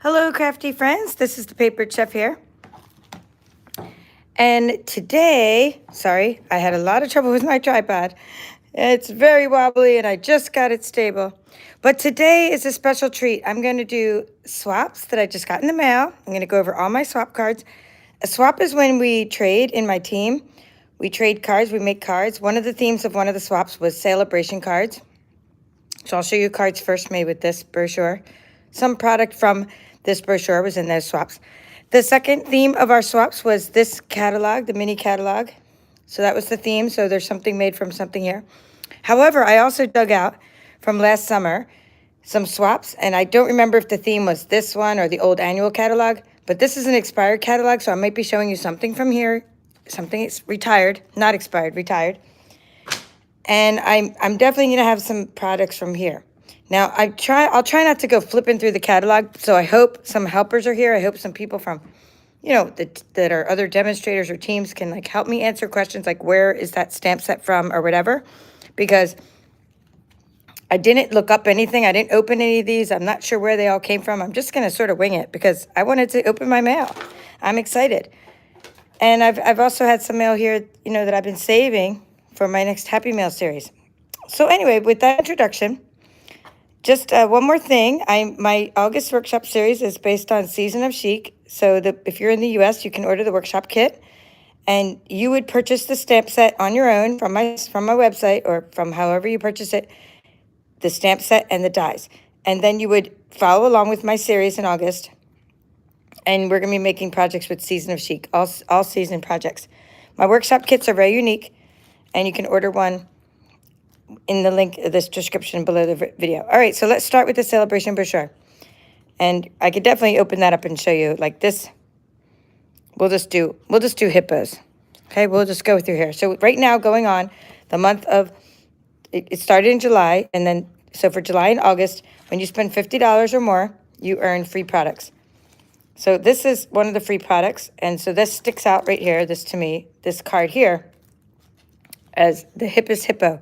Hello, crafty friends. This is the Papered Chef here. And today, sorry, I had a lot of trouble with my tripod. It's very wobbly and I just got it stable. But today is a special treat. I'm going to do swaps that I just got in the mail. I'm going to go over all my swap cards. A swap is when we trade in my team. We trade cards, we make cards. One of the themes of one of the swaps was Sale-A-Bration cards. So I'll show you cards first made with this brochure. Some product from this brochure was in those swaps. The second theme of our swaps was this catalog, the mini catalog. So that was the theme. So there's something made from something here. However, I also dug out from last summer some swaps, and I don't remember if the theme was this one or the old annual catalog, but this is an expired catalog, so I might be showing you something from here. Something is retired, not expired, retired. And I'm definitely going to have some products from here. Now, I'll try not to go flipping through the catalog, so I hope some helpers are here. I hope some people from, that are other demonstrators or teams can, help me answer questions like where is that stamp set from or whatever, because I didn't look up anything. I didn't open any of these. I'm not sure where they all came from. I'm just going to sort of wing it because I wanted to open my mail. I'm excited. And I've also had some mail here, that I've been saving for my next Happy Mail series. So anyway, with that introduction, just one more thing. My August workshop series is based on Season of Chic. So if you're in the U.S., you can order the workshop kit, and you would purchase the stamp set on your own from my website or from however you purchase it, the stamp set and the dies. And then you would follow along with my series in August. And we're going to be making projects with Season of Chic, all season projects. My workshop kits are very unique, and you can order one in the link of this description below the video. All right, so let's start with the Celebration Brochure. And I could definitely open that up and show you like this. We'll just do hippos. Okay, we'll just go through here. So right now going on the month of, it started in July, and then, so for July and August, when you spend $50 or more, you earn free products. So this is one of the free products, and so this sticks out right here, this to me, this card here, as the Hippest Hippo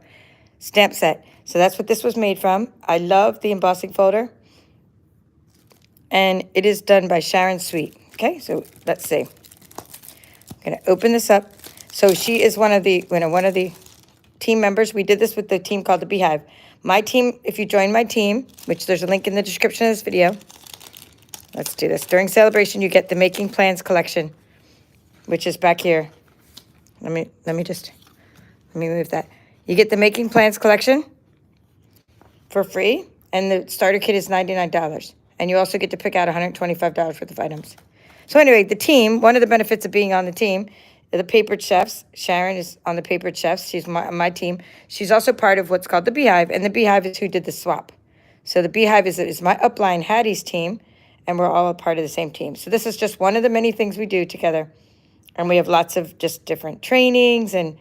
stamp set. So that's what this was made from. I love the embossing folder, and it is done by Sharon Sweet. Okay, so let's see. I'm going to open this up. So she is one of the team members. We did this with the team called the Beehive. My team, if you join my team, which there's a link in the description of this video, let's do this. During Celebration, you get the Making Plans collection, which is back here. Let me move that. You get the Making Plans collection for free, and the starter kit is $99. And you also get to pick out $125 worth of items. So anyway, the team, one of the benefits of being on the team, the Papered Chefs. Sharon is on the Papered Chefs. She's my team. She's also part of what's called the Beehive, and the Beehive is who did the swap. So the Beehive is my upline Hattie's team, and we're all a part of the same team. So this is just one of the many things we do together. And we have lots of just different trainings and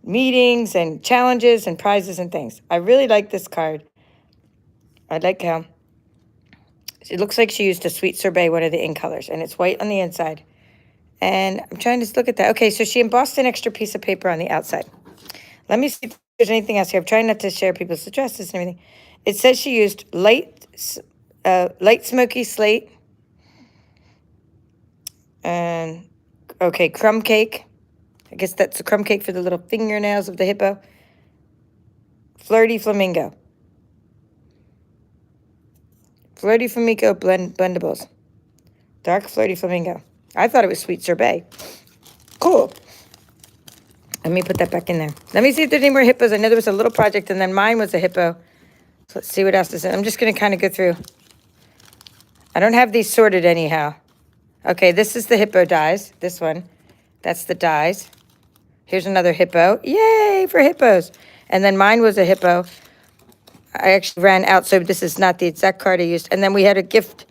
meetings and challenges and prizes and things. I really like this card. I like how it looks like she used a Sweet Sorbet, one of the ink colors, and it's white on the inside. And I'm trying to look at that. Okay, so she embossed an extra piece of paper on the outside. Let me see if there's anything else here. I'm trying not to share people's addresses and everything. It says she used light smoky slate and, okay, crumb cake. I guess that's the crumb cake for the little fingernails of the hippo. Flirty Flamingo. Flirty Flamingo blendables. Dark Flirty Flamingo. I thought it was Sweet Sorbet. Cool. Let me put that back in there. Let me see if there's any more hippos. I know there was a little project, and then mine was a hippo. So let's see what else is in. I'm just going to kind of go through. I don't have these sorted anyhow. Okay, this is the hippo dies. This one. That's the dies. Here's another hippo. Yay for hippos. And then mine was a hippo. I actually ran out, so this is not the exact card I used. And then we had a gift,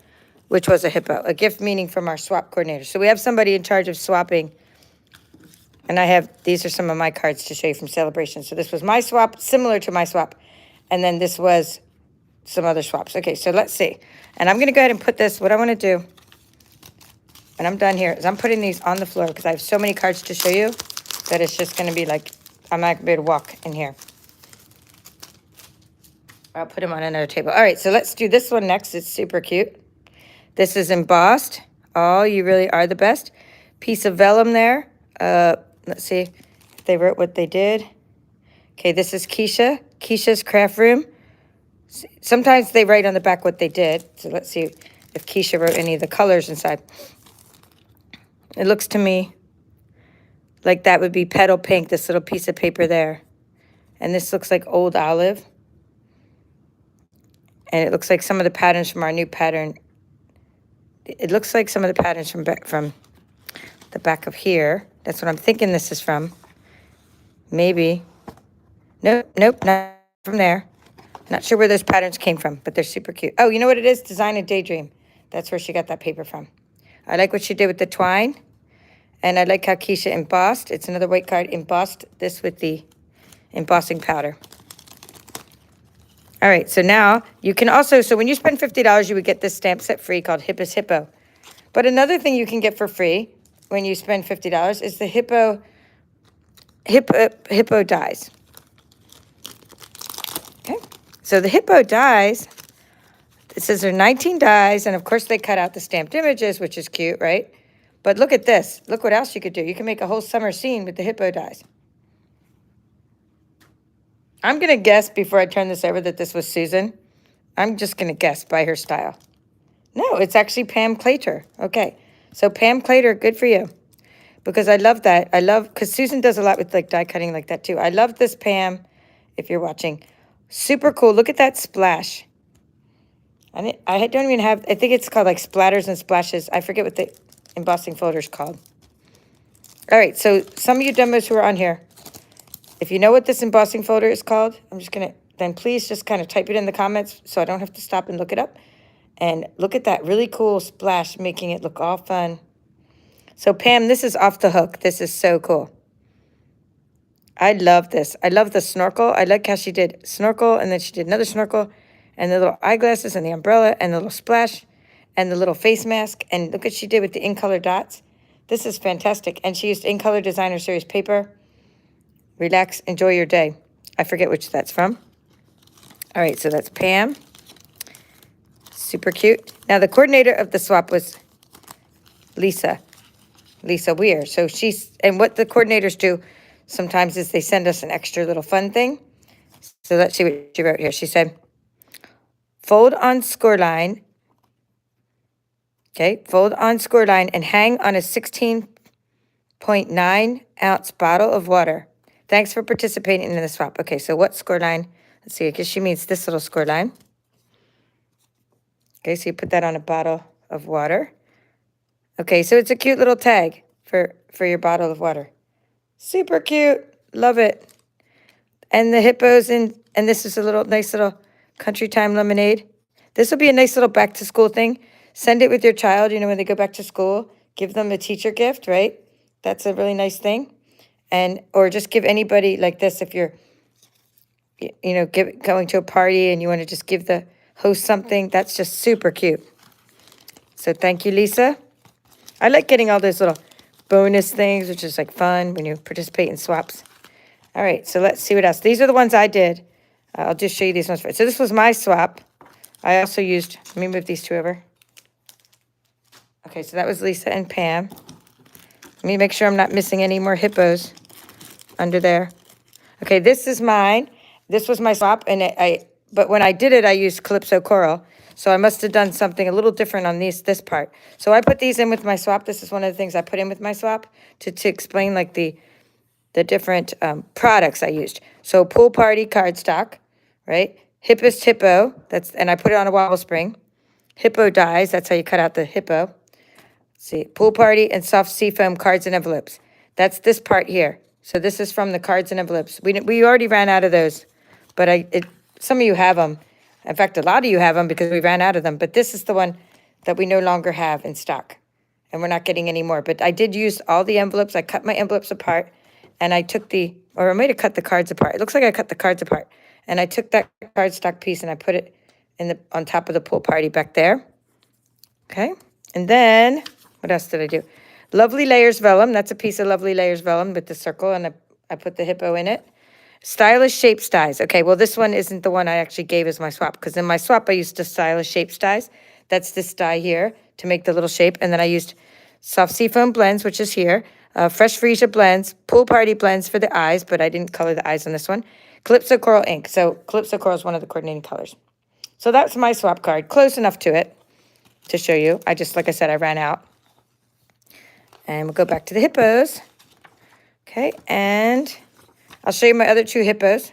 which was a hippo. A gift meaning from our swap coordinator. So we have somebody in charge of swapping. And these are some of my cards to show you from Celebration. So this was my swap, similar to my swap. And then this was some other swaps. Okay, so let's see. And I'm going to go ahead and put this, what I want to do, and I'm done here, is I'm putting these on the floor because I have so many cards to show you that it's just going to be like, I'm not going to be able to walk in here. I'll put them on another table. All right, so let's do this one next. It's super cute. This is embossed. Oh, you really are the best. Piece of vellum there. Let's see if they wrote what they did. Okay, this is Keisha. Keisha's Craft Room. Sometimes they write on the back what they did. So let's see if Keisha wrote any of the colors inside. It looks to me like that would be petal pink, this little piece of paper there. And this looks like old olive. And it looks like some of the patterns from our new pattern. It looks like some of the patterns from the back of here. That's what I'm thinking this is from. Maybe. Nope, not from there. Not sure where those patterns came from, but they're super cute. Oh, you know what it is? Design a Daydream. That's where she got that paper from. I like what she did with the twine. And I like how Keisha embossed. It's another white card. Embossed this with the embossing powder. All right, so now you can also, so when you spend $50, you would get this stamp set free called Hippo's Hippo. But another thing you can get for free when you spend $50 is the Hippo dies. Okay, so the Hippo dies, it says there are 19 dies, and of course they cut out the stamped images, which is cute, right? But look at this. Look what else you could do. You can make a whole summer scene with the Hippo dies. I'm going to guess before I turn this over that this was Susan. I'm just going to guess by her style. No, it's actually Pam Claytor. Okay, so Pam Claytor, good for you. Because I love that. Because Susan does a lot with like die cutting like that too. I love this Pam, if you're watching. Super cool. Look at that splash. I don't even have, I think it's called like splatters and splashes. I forget what the embossing folder is called. All right, so some of you demos who are on here, if you know what this embossing folder is called, I'm just going to, then please just kind of type it in the comments so I don't have to stop and look it up. And look at that really cool splash, making it look all fun. So Pam, this is off the hook. This is so cool. I love this. I love the snorkel. I like how she did snorkel, and then she did another snorkel, and the little eyeglasses, and the umbrella, and the little splash, and the little face mask. And look what she did with the in-color dots. This is fantastic. And she used in-color designer series paper. Relax, enjoy your day. I forget which that's from. All right, so that's Pam. Super cute. Now, the coordinator of the swap was Lisa Weir. So and what the coordinators do sometimes is they send us an extra little fun thing. So let's see what she wrote here. She said, fold on scoreline. Okay, fold on scoreline and hang on a 16.9 ounce bottle of water. Thanks for participating in the swap. Okay, so what scoreline? Let's see, I guess she means this little scoreline. Okay, so you put that on a bottle of water. Okay, so it's a cute little tag for your bottle of water. Super cute. Love it. And the hippos, and this is a nice little country time lemonade. This will be a nice little back to school thing. Send it with your child, you know, when they go back to school. Give them a teacher gift, right? That's a really nice thing. Or just give anybody like this if you're, you know, going to a party and you want to just give the host something. That's just super cute. So thank you, Lisa. I like getting all those little bonus things, which is like fun when you participate in swaps. All right, so let's see what else. These are the ones I did. I'll just show you these ones first. So this was my swap. I also used, let me move these two over. Okay, so that was Lisa and Pam. Let me make sure I'm not missing any more hippos under there. Okay, this is mine. This was my swap, and but when I did it, I used Calypso Coral. So I must have done something a little different on this part. So I put these in with my swap. This is one of the things I put in with my swap to explain like the different products I used. So Pool Party cardstock, right? Hippest Hippo, and I put it on a wobble spring. Hippo dies, that's how you cut out the hippo. See, Pool Party and Soft Seafoam cards and envelopes. That's this part here. So this is from the cards and envelopes. We already ran out of those, but some of you have them. In fact, a lot of you have them because we ran out of them. But this is the one that we no longer have in stock, and we're not getting any more. But I did use all the envelopes. I cut my envelopes apart, and I took or I might have cut the cards apart. It looks like I cut the cards apart, and I took that cardstock piece and I put it on top of the Pool Party back there. Okay, and then what else did I do? Lovely Layers Vellum. That's a piece of Lovely Layers Vellum with the circle, and I put the hippo in it. Stylish Shapes Dies. Okay, well, this one isn't the one I actually gave as my swap, because in my swap, I used the Stylish Shapes Dies. That's this die here to make the little shape. And then I used soft seafoam blends, which is here. Fresh Freesia blends, Pool Party blends for the eyes, but I didn't color the eyes on this one. Calypso Coral ink. So Calypso Coral is one of the coordinating colors. So that's my swap card. Close enough to it to show you. I just, like I said, I ran out. And we'll go back to the hippos. Okay, and I'll show you my other two hippos.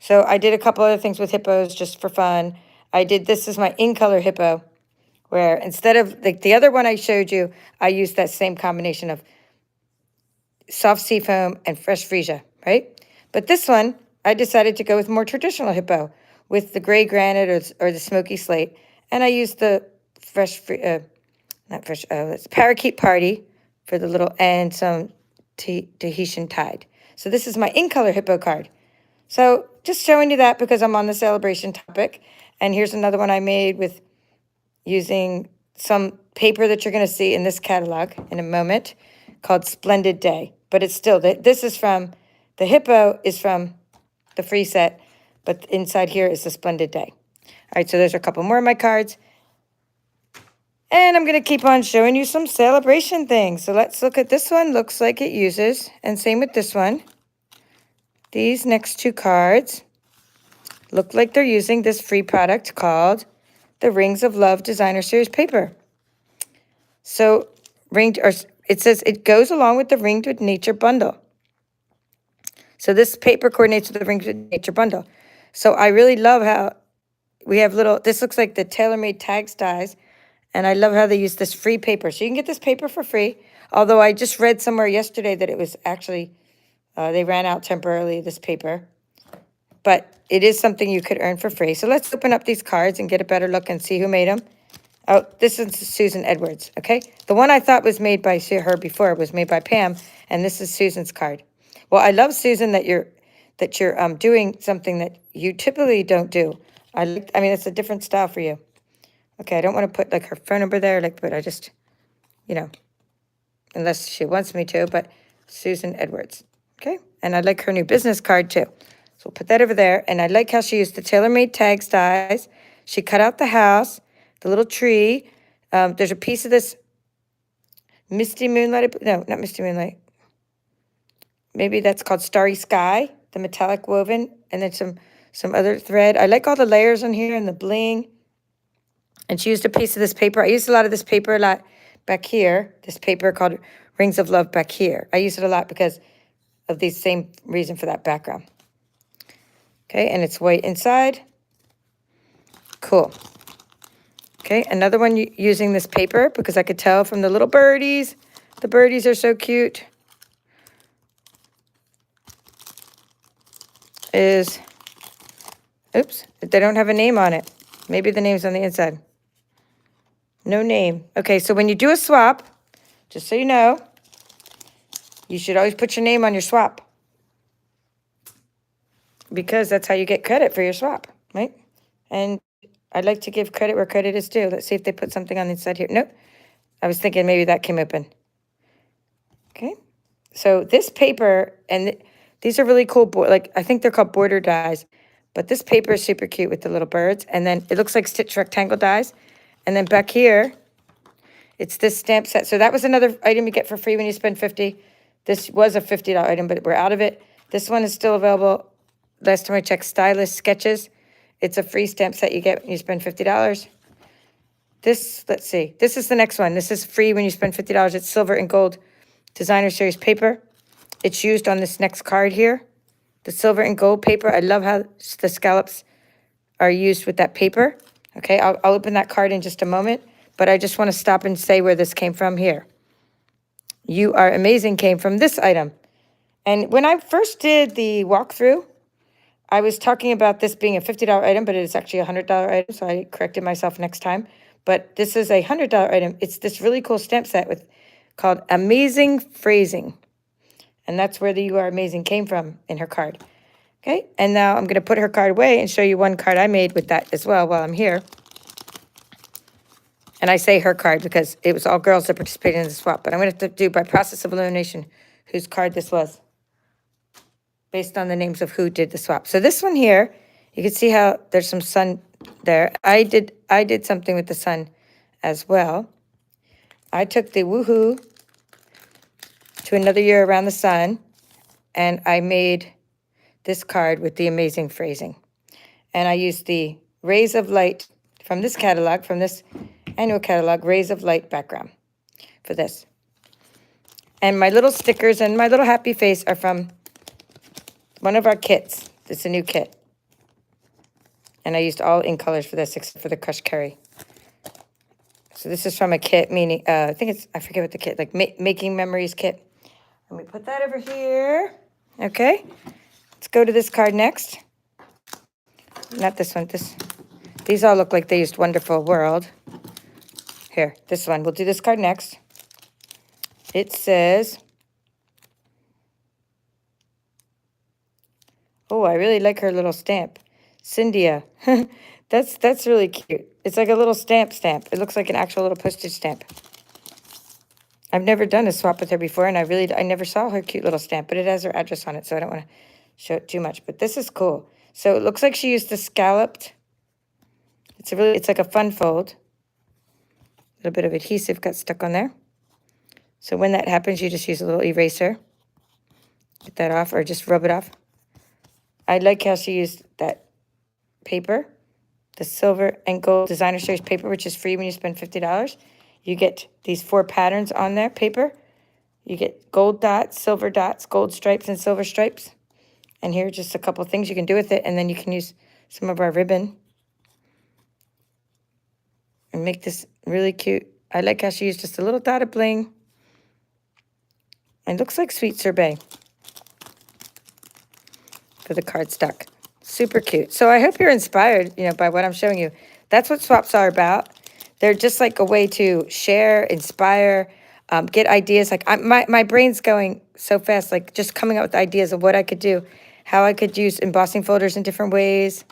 So I did a couple other things with hippos just for fun. This is my in-color hippo, where instead of, like the other one I showed you, I used that same combination of soft seafoam and fresh freesia, right? But this one, I decided to go with more traditional hippo with the gray granite or the smoky slate. And I used the it's Parakeet Party for the little, and some Tahitian Tide. So this is my in-color hippo card. So just showing you that because I'm on the celebration topic. And here's another one I made with using some paper that you're going to see in this catalog in a moment called Splendid Day. But it's still, this is from, the hippo is from the free set, but inside here is the Splendid Day. All right, so there's a couple more of my cards. And I'm going to keep on showing you some celebration things. So let's look at this one. Looks like it uses, and same with this one. These next two cards look like they're using this free product called the Rings of Love Designer Series paper. So it says it goes along with the Ringed with Nature bundle. So this paper coordinates with the Ringed with Nature bundle. So I really love how we have this looks like the TaylorMade tags dies. And I love how they use this free paper. So you can get this paper for free. Although I just read somewhere yesterday that it was actually, they ran out temporarily, this paper. But it is something you could earn for free. So let's open up these cards and get a better look and see who made them. Oh, this is Susan Edwards, okay? The one I thought was made by her before was made by Pam, and this is Susan's card. Well, I love, Susan, that you're doing something that you typically don't do. I mean, it's a different style for you. Okay, I don't want to put like her phone number there, but I just, unless she wants me to, but Susan Edwards. Okay, and I like her new business card too. So we'll put that over there. And I like how she used the TaylorMade tags dies. She cut out the house, the little tree. There's a piece of this Misty Moonlight. No, not Misty Moonlight. Maybe that's called Starry Sky, the metallic woven, and then some other thread. I like all the layers on here and the bling. And she used a piece of this paper. I used a lot of this paper a lot back here. This paper called Rings of Love back here. I use it a lot because of the same reason for that background. Okay, and it's white inside. Cool. Okay, another one using this paper because I could tell from the little birdies. The birdies are so cute. Oops, they don't have a name on it. Maybe the name's on the inside. No name. Okay, so when you do a swap, just so you know, you should always put your name on your swap. Because that's how you get credit for your swap, right? And I'd like to give credit where credit is due. Let's see if they put something on the inside here. Nope. I was thinking maybe that came open. Okay. So this paper, and these are really cool, I think they're called border dies. But this paper is super cute with the little birds. And then it looks like stitch rectangle dies. And then back here, it's this stamp set. So that was another item you get for free when you spend $50. This was a $50 item, but we're out of it. This one is still available. Last time I checked, Stylist Sketches. It's a free stamp set you get when you spend $50. Let's see. This is the next one. This is free when you spend $50. It's silver and gold designer series paper. It's used on this next card here. The silver and gold paper. I love how the scallops are used with that paper. Okay, I'll open that card in just a moment, but I just want to stop and say where this came from here. You Are Amazing came from this item. And when I first did the walkthrough, I was talking about this being a $50 item, but it is actually a $100 item, so I corrected myself next time. But this is a $100 item. It's this really cool stamp set called Amazing Phrasing. And that's where the You Are Amazing came from in her card. Okay, and now I'm going to put her card away and show you one card I made with that as well while I'm here. And I say her card because it was all girls that participated in the swap. But I'm going to have to do by process of elimination whose card this was, based on the names of who did the swap. So this one here, you can see how there's some sun there. I did something with the sun as well. I took the Woohoo to Another Year Around the Sun, and I made this card with the amazing phrasing. And I used the Rays of Light from this catalog, from this annual catalog, Rays of Light background for this. And my little stickers and my little happy face are from one of our kits. It's a new kit. And I used all ink colors for this, except for the crushed curry. So this is from a kit, meaning, I think it's, I forget what the kit, like Making Memories kit. Let me put that over here. Okay. Let's go to this card next. Not this one. These all look like they used Wonderful World. Here, this one. We'll do this card next. It says, oh, I really like her little stamp. Cynthia. That's really cute. It's like a little stamp. It looks like an actual little postage stamp. I've never done a swap with her before, and I never saw her cute little stamp, but it has her address on it, so I don't want to show it too much. But this is cool. So it looks like she used the scalloped. It's like a fun fold. A little bit of adhesive got stuck on there. So when that happens, you just use a little eraser. Get that off, or just rub it off. I like how she used that paper, the silver and gold designer series paper, which is free when you spend $50. You get these 4 patterns on there, paper. You get gold dots, silver dots, gold stripes, and silver stripes. And here are just a couple things you can do with it. And then you can use some of our ribbon and make this really cute. I like how she used just a little dot of bling. And it looks like sweet sorbet for the cardstock. Super cute. So I hope you're inspired, by what I'm showing you. That's what swaps are about. They're just like a way to share, inspire, get ideas. Like my brain's going so fast, like just coming up with ideas of what I could do, how I could use embossing folders in different ways.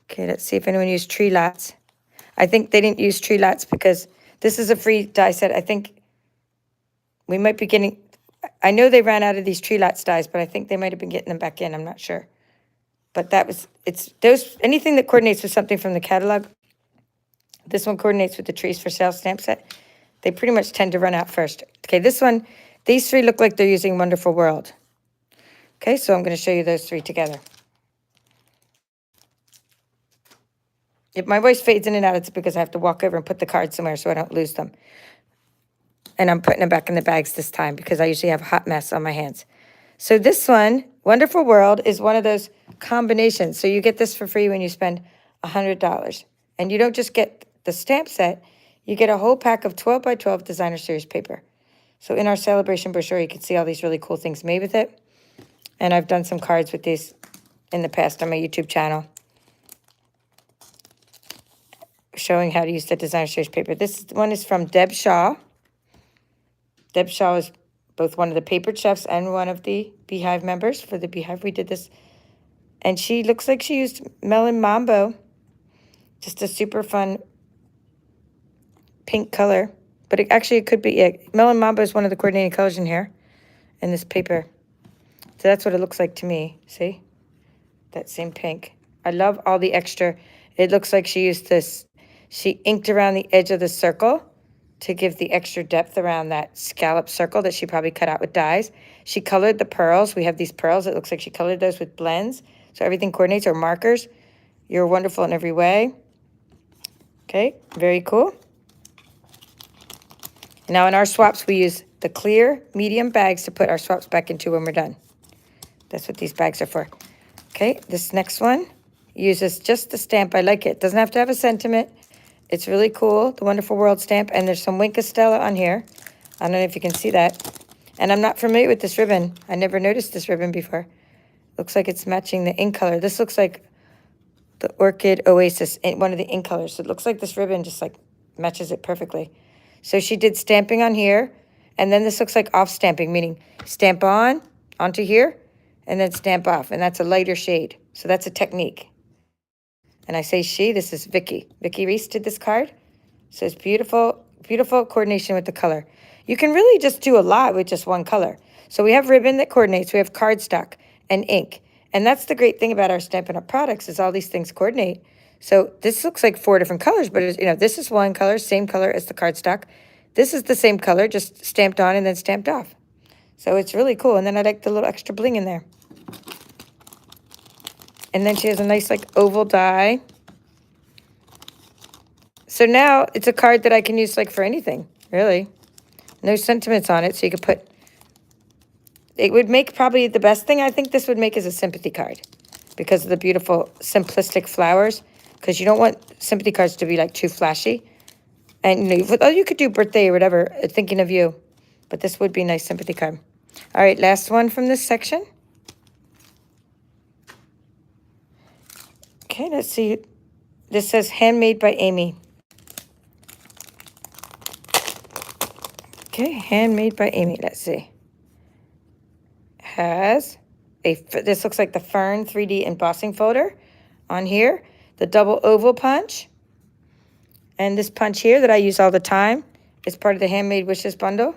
Okay, let's see if anyone used tree lots. I think they didn't use tree lots because this is a free die set. I think we might be getting, I know they ran out of these tree lots dies, but I think they might have been getting them back in. I'm not sure. But anything that coordinates with something from the catalog. This one coordinates with the Trees for Sale stamp set. They pretty much tend to run out first. Okay, this one, these 3 look like they're using Wonderful World. Okay, so I'm going to show you those 3 together. If my voice fades in and out, it's because I have to walk over and put the cards somewhere so I don't lose them. And I'm putting them back in the bags this time because I usually have a hot mess on my hands. So this one, Wonderful World, is one of those combinations. So you get this for free when you spend $100. And you don't just get the stamp set, you get a whole pack of 12 by 12 designer series paper. So in our Celebration Brochure, you can see all these really cool things made with it. And I've done some cards with these in the past on my YouTube channel, showing how to use the designer series paper. This one is from Deb Shaw. Deb Shaw is both one of the paper chefs and one of the Beehive members. For the Beehive, we did this. And she looks like she used Melon Mambo. Just a super fun pink color. But it could be, yeah, Melon Mambo is one of the coordinating colors in here, in this paper. So that's what it looks like to me. See? That same pink. I love all the extra. It looks like she used this. She inked around the edge of the circle to give the extra depth around that scallop circle that she probably cut out with dies. She colored the pearls. We have these pearls. It looks like she colored those with blends. So everything coordinates, or markers. You're wonderful in every way. Okay, very cool. Now in our swaps, we use the clear medium bags to put our swaps back into when we're done. That's what these bags are for. Okay, this next one uses just the stamp. I like it. Doesn't have to have a sentiment. It's really cool, the Wonderful World stamp. And there's some Wink of Stella on here. I don't know if you can see that. And I'm not familiar with this ribbon. I never noticed this ribbon before. Looks like it's matching the ink color. This looks like the Orchid Oasis, one of the ink colors. So it looks like this ribbon just like matches it perfectly. So she did stamping on here. And then this looks like off stamping, meaning stamp on, onto here, and then stamp off. And that's a lighter shade. So that's a technique. And I say she, this is Vicky. Vicky Reese did this card. So it's beautiful, beautiful coordination with the color. You can really just do a lot with just one color. So we have ribbon that coordinates. We have cardstock and ink. And that's the great thing about our Stampin' Up! Products is all these things coordinate. So this looks like 4 different colors, but it's, this is one color, same color as the cardstock. This is the same color, just stamped on and then stamped off. So it's really cool. And then I like the little extra bling in there. And then she has a nice like oval die. So now it's a card that I can use like for anything, really. No sentiments on it, so you could put, it would make probably the best thing I think this would make is a sympathy card because of the beautiful simplistic flowers, because you don't want sympathy cards to be like too flashy. And you could do birthday or whatever, thinking of you, but this would be a nice sympathy card. All right, last one from this section. Okay, let's see. This says handmade by Amy. Okay, handmade by Amy. Let's see. Has this looks like the Fern 3D embossing folder on here. The double oval punch. And this punch here that I use all the time is part of the Handmade Wishes bundle.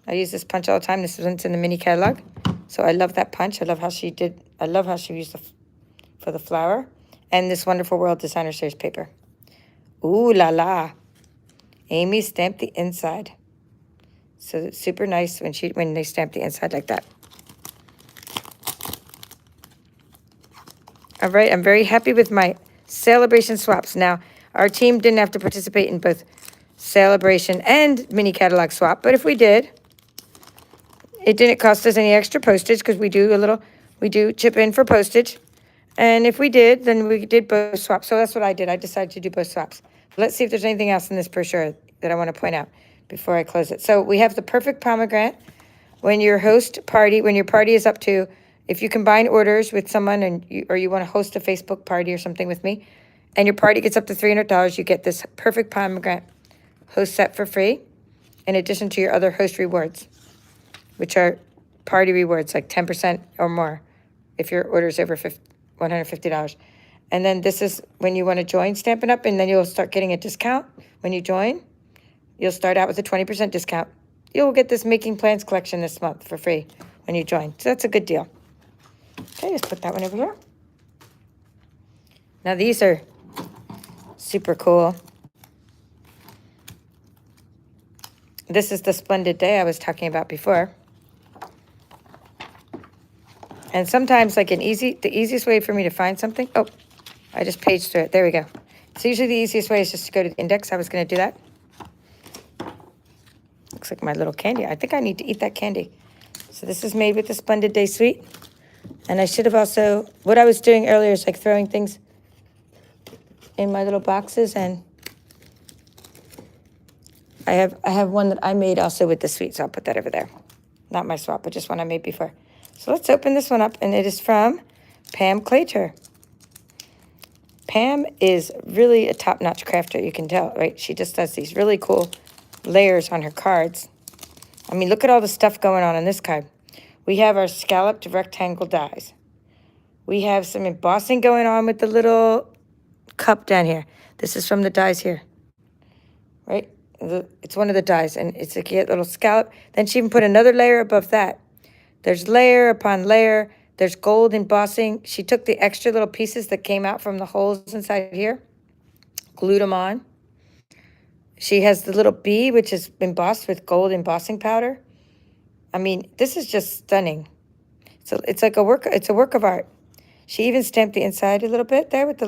I use this punch all the time. This one's in the mini catalog. So I love that punch. I love how she used for the flower. And this Wonderful World Designer Series paper. Ooh la la. Amy stamped the inside. So it's super nice when they stamp the inside like that. All right, I'm very happy with my Sale-A-Bration swaps. Now, our team didn't have to participate in both Sale-A-Bration and mini catalog swap, but if we did, it didn't cost us any extra postage because we do chip in for postage. And if we did, then we did both swaps. So that's what I did. I decided to do both swaps. Let's see if there's anything else in this brochure that I want to point out before I close it. So we have the perfect pomegranate. When your party is up to, if you combine orders with someone or you want to host a Facebook party or something with me, and your party gets up to $300, you get this perfect pomegranate host set for free, in addition to your other host rewards, which are party rewards, like 10% or more if your order is over $150. And then this is when you want to join Stampin' Up, and then you'll start getting a discount when you join. You'll start out with a 20% discount. You'll get this Making Plans collection this month for free when you join. So that's a good deal. Okay, just put that one over here. Now these are super cool. This is the Splendid Day I was talking about before. And sometimes like the easiest way for me to find something, oh, I just paged through it. There we go. So usually the easiest way is just to go to the index. I was going to do that. Looks like my little candy. I think I need to eat that candy. So this is made with the Splendid Day Suite. And I should have also, what I was doing earlier is like throwing things in my little boxes. And I have one that I made also with the suite, so I'll put that over there. Not my swap, but just one I made before. So let's open this one up, and it is from Pam Claytor. Pam is really a top-notch crafter, you can tell, right? She just does these really cool layers on her cards. I mean, look at all the stuff going on this card. We have our scalloped rectangle dies. We have some embossing going on with the little cup down here. This is from the dies here, right? It's one of the dies, and it's a cute little scallop. Then she even put another layer above that. There's layer upon layer. There's gold embossing. She took the extra little pieces that came out from the holes inside here, glued them on. She has the little bee, which is embossed with gold embossing powder. I mean, this is just stunning. So it's like it's a work of art. She even stamped the inside a little bit there with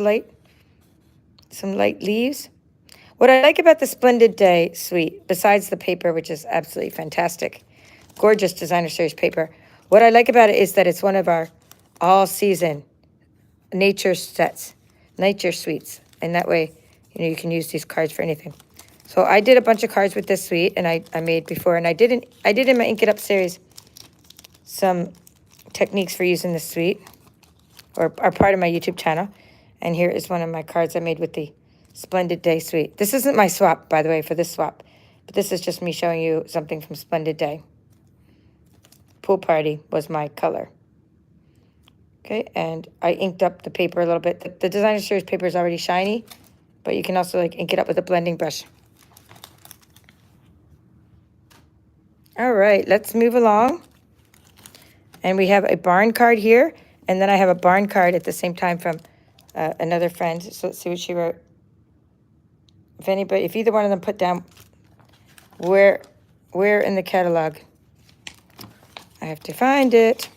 some light leaves. What I like about the Splendid Day suite, besides the paper, which is absolutely fantastic, gorgeous designer series paper, what I like about it is that it's one of our all-season nature sets, nature suites. And that way, you can use these cards for anything. So I did a bunch of cards with this suite, and I made before. And I did in my Ink It Up series some techniques for using this suite, or are part of my YouTube channel. And here is one of my cards I made with the Splendid Day suite. This isn't my swap, by the way, for this swap. But this is just me showing you something from Splendid Day. Pool Party was my color. Okay, and I inked up the paper a little bit. The designer series paper is already shiny, but you can also like ink it up with a blending brush. All right, let's move along. And we have a barn card here, and then I have a barn card at the same time from another friend. So let's see what she wrote. If either one of them put down where in the catalog. I have to find it.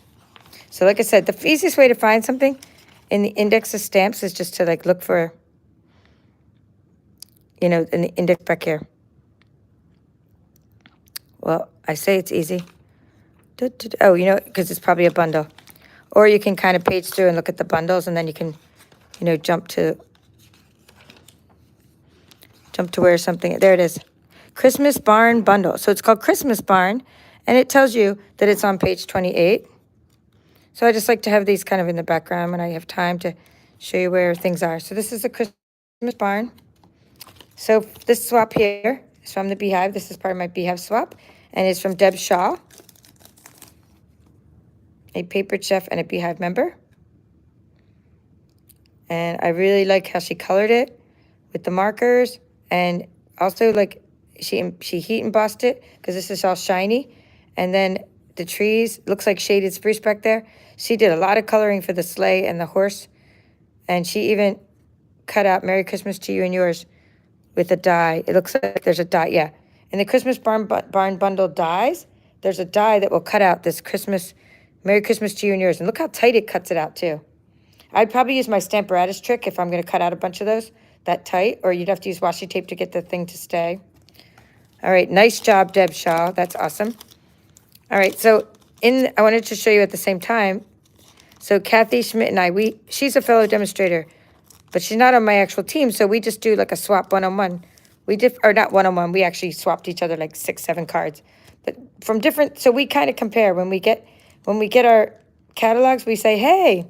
So like I said, the easiest way to find something in the index of stamps is just to like look for, in the index back here. Well, I say it's easy. Oh, because it's probably a bundle. Or you can kind of page through and look at the bundles, and then you can, jump to where something, there it is. Christmas Barn Bundle. So it's called Christmas Barn, and it tells you that it's on page 28. So I just like to have these kind of in the background when I have time to show you where things are. So this is the Christmas Barn. So this swap here is from the Beehive. This is part of my Beehive swap, and it's from Deb Shaw, a Papered Chef and a Beehive member. And I really like how she colored it with the markers, and also like she heat embossed it because this is all shiny. And then the trees, looks like shaded spruce back there. She did a lot of coloring for the sleigh and the horse. And she even cut out Merry Christmas to You and Yours with a die. It looks like there's a die, yeah. In the Christmas Barn Bundle dies, there's a die that will cut out this Merry Christmas to You and Yours. And look how tight it cuts it out too. I'd probably use my Stamparatus trick if I'm going to cut out a bunch of those that tight, or you'd have to use washi tape to get the thing to stay. All right, nice job, Deb Shaw. That's awesome. All right, so I wanted to show you at the same time. So Kathy Schmidt and I, she's a fellow demonstrator, but she's not on my actual team, so we just do like a swap one-on-one. Or not one-on-one, we actually swapped each other like 6, 7 cards. But from different, so we kind of compare. When we get our catalogs, we say, hey,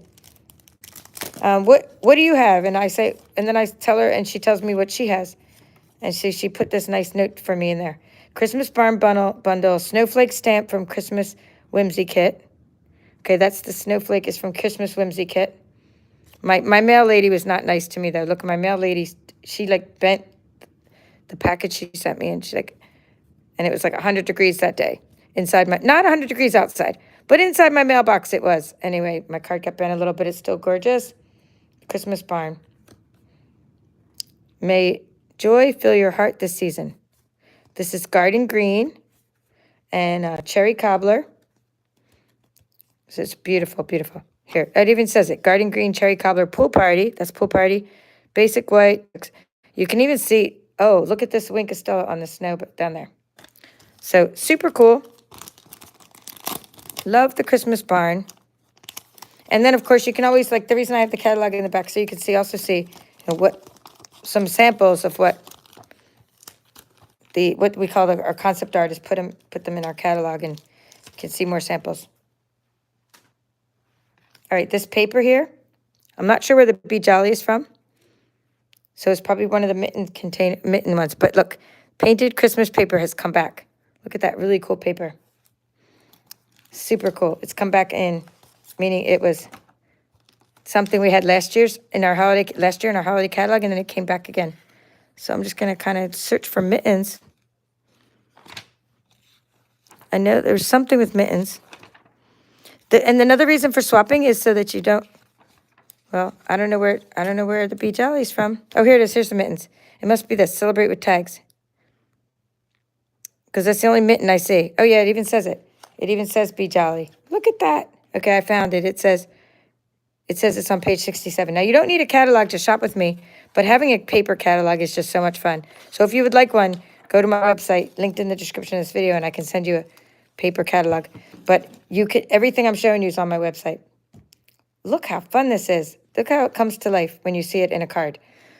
what do you have? And then I tell her, and she tells me what she has. And so she put this nice note for me in there. Christmas Barn Bundle Snowflake Stamp from Christmas Whimsy Kit. Okay, that's the snowflake is from Christmas Whimsy Kit. My mail lady was not nice to me, though. Look, my mail lady, she like bent the package she sent me, and and it was like 100 degrees that day inside not 100 degrees outside, but inside my mailbox it was. Anyway, my card got bent a little, but it's still gorgeous. Christmas Barn. May joy fill your heart this season. This is Garden Green and Cherry Cobbler. So it's beautiful, beautiful. Here, it even says it. Garden Green, Cherry Cobbler, Pool Party. That's Pool Party. Basic white. You can even see, oh, look at this Wink of Stella on the snow down there. So super cool. Love the Christmas Barn. And then, of course, you can always, like, the reason I have the catalog in the back, so you can also see some samples of what we call our concept art is put them in our catalog, and you can see more samples. All right, this paper here, I'm not sure where the Be Jolly is from. So it's probably one of the mitten ones. But look, painted Christmas paper has come back. Look at that really cool paper. Super cool. It's come back in, meaning it was something we had last year in our holiday catalog, and then it came back again. So I'm just going to kind of search for mittens. I know there's something with mittens. And another reason for swapping is so that you don't, well, I don't know where the Be Jolly's from. Oh, here it is. Here's the mittens. It must be this, Celebrate with Tags. Because that's the only mitten I see. Oh, yeah, it even says it. It even says Be Jolly. Look at that. Okay, I found it. It says it's on page 67. Now, you don't need a catalog to shop with me, but having a paper catalog is just so much fun. So if you would like one, go to my website, linked in the description of this video, and I can send you a paper catalog. But everything I'm showing you is on my website. Look how fun this is. Look how it comes to life when you see it in a card.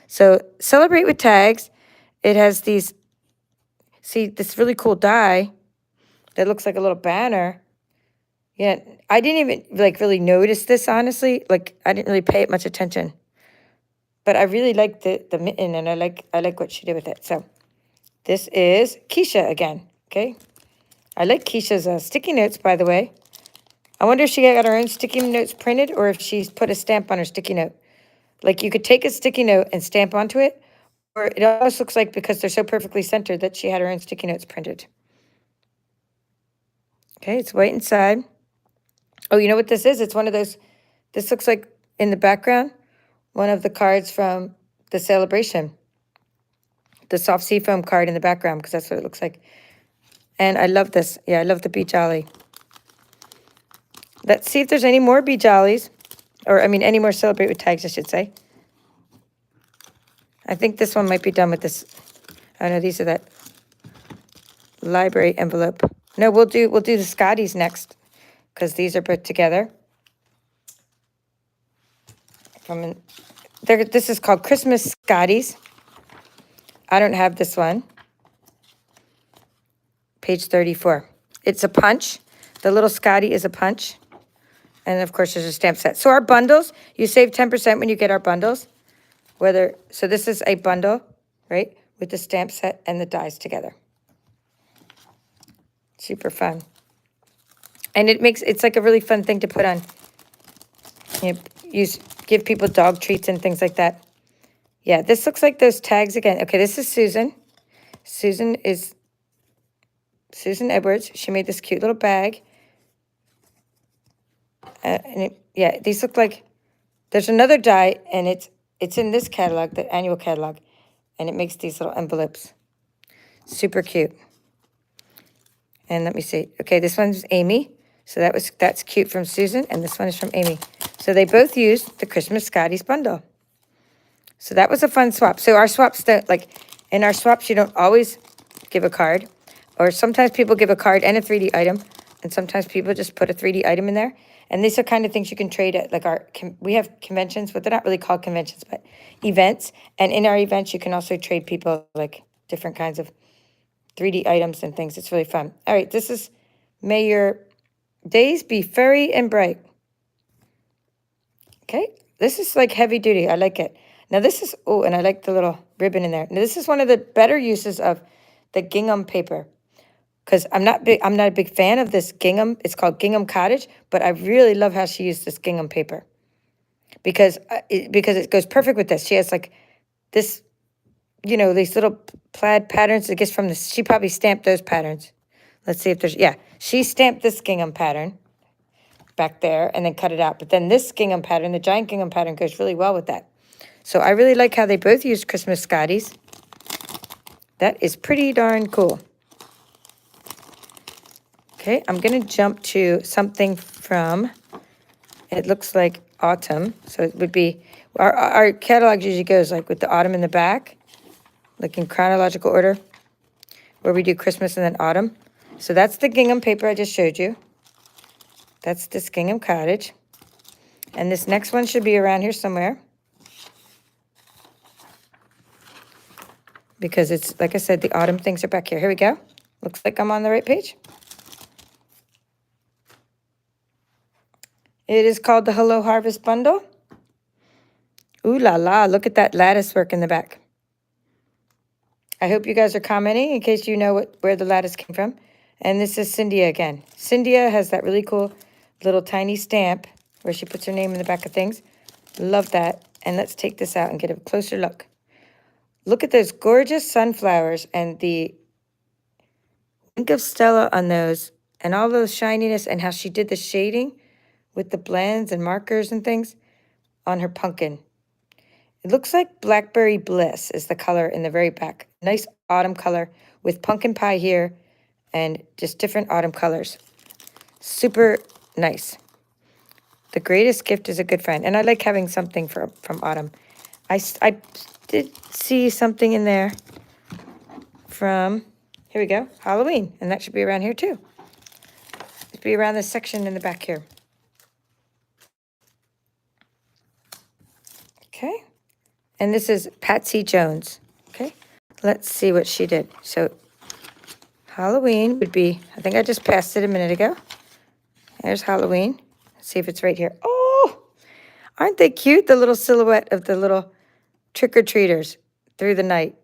So Celebrate with Tags. It has this really cool die that looks like a little banner. Yeah, I didn't even really notice this, honestly. Like, I didn't really pay it much attention. But I really like the mitten, and I like what she did with it. So this is Keisha again, okay? I like Keisha's sticky notes, by the way. I wonder if she got her own sticky notes printed, or if she's put a stamp on her sticky note. Like, you could take a sticky note and stamp onto it, or it almost looks like, because they're so perfectly centered, that she had her own sticky notes printed. Okay, it's white inside. Oh, you know what this is? It's one of those, this looks like, in the background, one of the cards from the Celebration. The soft seafoam card in the background, because that's what it looks like. And I love this. Yeah, I love the Be Jolly. Let's see if there's any more Be Jollies. Or, I mean, any more Celebrate with tags, I should say. I think this one might be done with this. Oh, no, these are that library envelope. No, we'll do the Scotties next, because these are put together. This is called Christmas Scotties. I don't have this one. Page 34. It's a punch. The little Scotty is a punch. And, of course, there's a stamp set. So our bundles, you save 10% when you get our bundles. So this is a bundle, right, with the stamp set and the dies together. Super fun. And it's like a really fun thing to put on. Give people dog treats and things like that. Yeah, this looks like those tags again. Okay, this is Susan. Susan Edwards. She made this cute little bag. These look like, there's another die, and it's in this catalog, the annual catalog, and it makes these little envelopes. Super cute. And let me see. Okay, this one's Amy. So that's cute from Susan, and this one is from Amy. So they both used the Christmas Scotties bundle. So that was a fun swap. So our swaps, in our swaps, you don't always give a card. Or sometimes people give a card and a 3D item. And sometimes people just put a 3D item in there. And these are kind of things you can trade at. Like we have conventions, but they're not really called conventions, but events. And in our events, you can also trade people like different kinds of 3D items and things. It's really fun. All right, this is May Your Days Be Furry and Bright. Okay, this is like heavy duty. I like it. Now this is, and I like the little ribbon in there. Now this is one of the better uses of the gingham paper, because I'm not a big fan of this gingham. It's called Gingham Cottage, but I really love how she used this gingham paper, because it goes perfect with this. She has like this, these little plaid patterns. I guess from this, she probably stamped those patterns. Let's see if there's, she stamped this gingham pattern back there and then cut it out. But then this gingham pattern, the giant gingham pattern, goes really well with that. So I really like how they both use Christmas Scotties. That is pretty darn cool. Okay, I'm going to jump to something from, it looks like autumn. So it would be, our catalog usually goes like with the autumn in the back, like in chronological order, where we do Christmas and then autumn. So that's the gingham paper I just showed you. That's this Gingham Cottage. And this next one should be around here somewhere, because it's, like I said, the autumn things are back here. Here we go. Looks like I'm on the right page. It is called the Hello Harvest Bundle. Ooh la la, look at that lattice work in the back. I hope you guys are commenting in case you know where the lattice came from. And this is Cynthia again. Cynthia has that really cool little tiny stamp where she puts her name in the back of things. Love that. And let's take this out and get a closer look. Look at those gorgeous sunflowers and the ink of Stella on those, and all those shininess, and how she did the shading with the blends and markers and things on her pumpkin. It looks like Blackberry Bliss is the color in the very back. Nice autumn color with pumpkin pie here and just different autumn colors. Super nice. The greatest gift is a good friend. And I like having something from autumn. I did see something in there from, here we go, Halloween. And that should be around here too. It should be around this section in the back here. Okay. And this is Patsy Jones. Okay. Let's see what she did. So Halloween would be, I think I just passed it a minute ago. There's Halloween. Let's see if it's right here. Oh, aren't they cute? The little silhouette of the little trick-or-treaters through the night.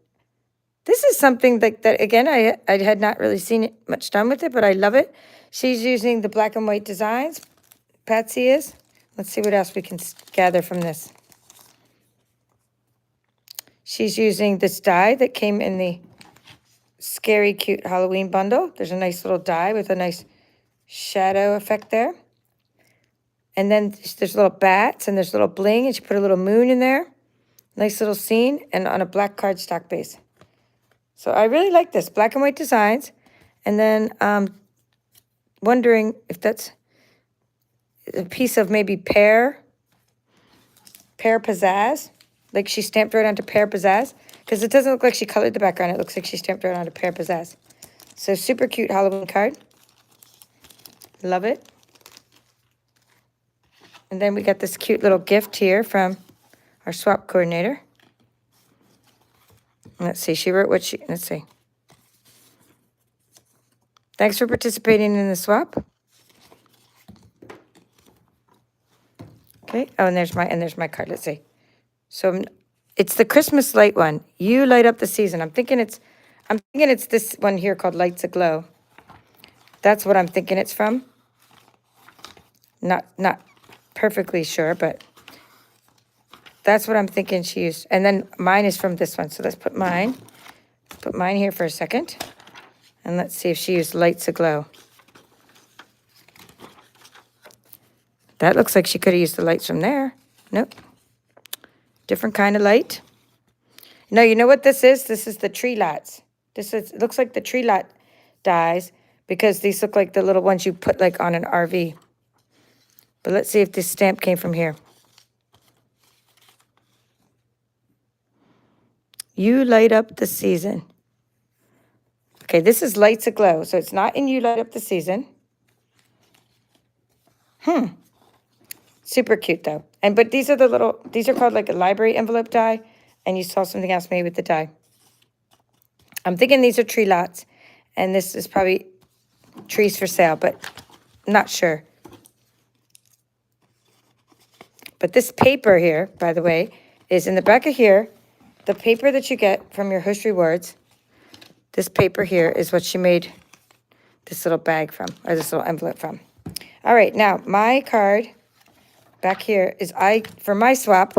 This is something that again, I had not really seen it much done with it, but I love it. She's using the black and white designs. Patsy is. Let's see what else we can gather from this. She's using this die that came in the Scary Cute Halloween bundle. There's a nice little die with a nice shadow effect there. And then there's little bats and there's little bling, and she put a little moon in there. Nice little scene, and on a black cardstock base. So I really like this, black and white designs. And then wondering if that's a piece of maybe pear pizzazz, like she stamped right onto pear pizzazz, because it doesn't look like she colored the background. It looks like she stamped right onto pear pizzazz. So super cute Halloween card. Love it. And then we got this cute little gift here from our swap coordinator. Let's see, she wrote what she, let's see. Thanks for participating in the swap. Okay, oh, and there's my card, let's see. So it's the Christmas light one. You light up the season. I'm thinking it's this one here called Lights Aglow. That's what I'm thinking it's from. Not perfectly sure, but that's what I'm thinking she used. And then mine is from this one. So let's put mine here for a second. And let's see if she used Lights Aglow. That looks like she could have used the lights from there. Nope. Different kind of light. No, you know what this is? This is the tree lots. It looks like the tree lot dies because these look like the little ones you put like on an RV. But let's see if this stamp came from here. You light up the season. Okay, this is Lights Aglow, so it's not in You Light Up the Season. Super cute though. But these are called like a library envelope die, and you saw something else made with the die. I'm thinking these are tree lots, and this is probably trees for sale, but not sure. But this paper here, by the way, is in the back of here. The paper that you get from your Host Rewards, this paper here is what she made this little bag from, or this little envelope from. All right, now my card back here is for my swap.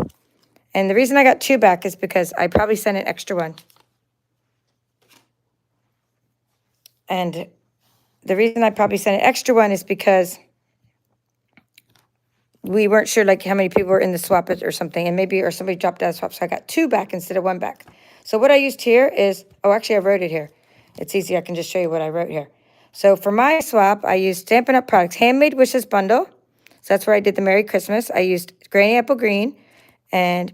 And the reason I got two back is because I probably sent an extra one. And the reason I probably sent an extra one is because we weren't sure like how many people were in the swap or something, and or somebody dropped out of the swap, so I got two back instead of one back. So what I used here is, oh, actually I wrote it here. It's easy, I can just show you what I wrote here. So for my swap, I used Stampin' Up! Products, Handmade Wishes Bundle. So that's where I did the Merry Christmas. I used Granny Apple Green, and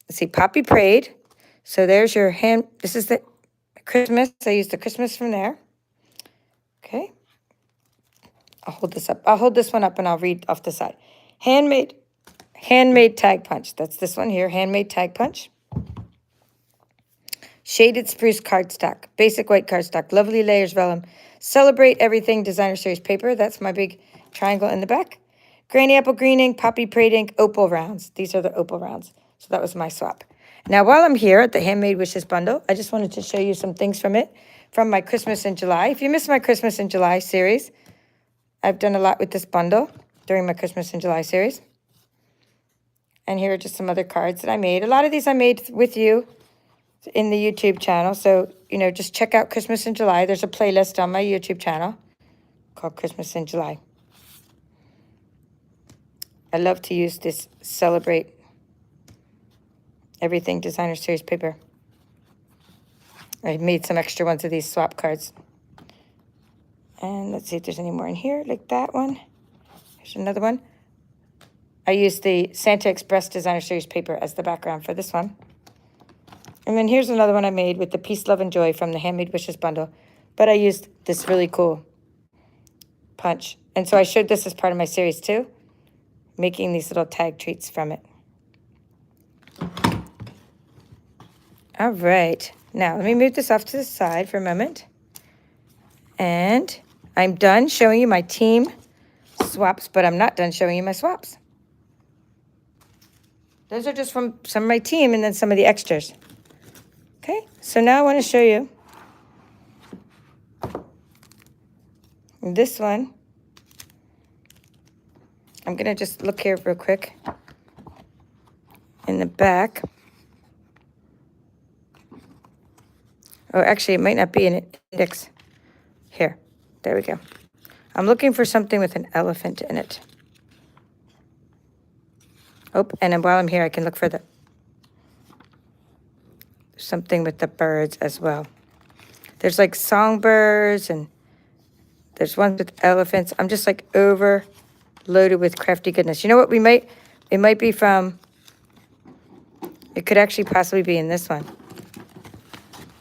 let's see, Poppy Prayed. So there's your this is the Christmas. I used the Christmas from there. Okay. I'll hold this up. I'll hold this one up and I'll read off the side. Handmade Tag Punch. That's this one here, Handmade Tag Punch. Shaded Spruce Cardstock. Basic white cardstock. Lovely Layers Vellum. Celebrate Everything Designer Series paper. That's my big triangle in the back. Granny Apple Green ink, Poppy Prayed ink, Opal rounds. These are the Opal rounds. So that was my swap. Now, while I'm here at the Handmade Wishes Bundle, I just wanted to show you some things from it, from my Christmas in July. If you missed my Christmas in July series, I've done a lot with this bundle during my Christmas in July series. And here are just some other cards that I made. A lot of these I made with you in the YouTube channel. So, just check out Christmas in July. There's a playlist on my YouTube channel called Christmas in July. I love to use this Celebrate Everything Designer Series paper. I made some extra ones of these swap cards. And let's see if there's any more in here, like that one. There's another one. I used the Santa Express Designer Series paper as the background for this one. And then here's another one I made with the Peace, Love, and Joy from the Handmade Wishes bundle. But I used this really cool punch. And so I showed this as part of my series too, making these little tag treats from it. All right. Now, let me move this off to the side for a moment. And I'm done showing you my team swaps, but I'm not done showing you my swaps. Those are just from some of my team and then some of the extras. Okay, so now I want to show you this one. I'm going to just look here real quick in the back. Oh, actually, it might not be an index. Here, there we go. I'm looking for something with an elephant in it. Oh, and then while I'm here, I can look for the something with the birds as well. There's like songbirds and there's ones with elephants. I'm just like overloaded with crafty goodness. You know what? It might be from, it could actually possibly be in this one.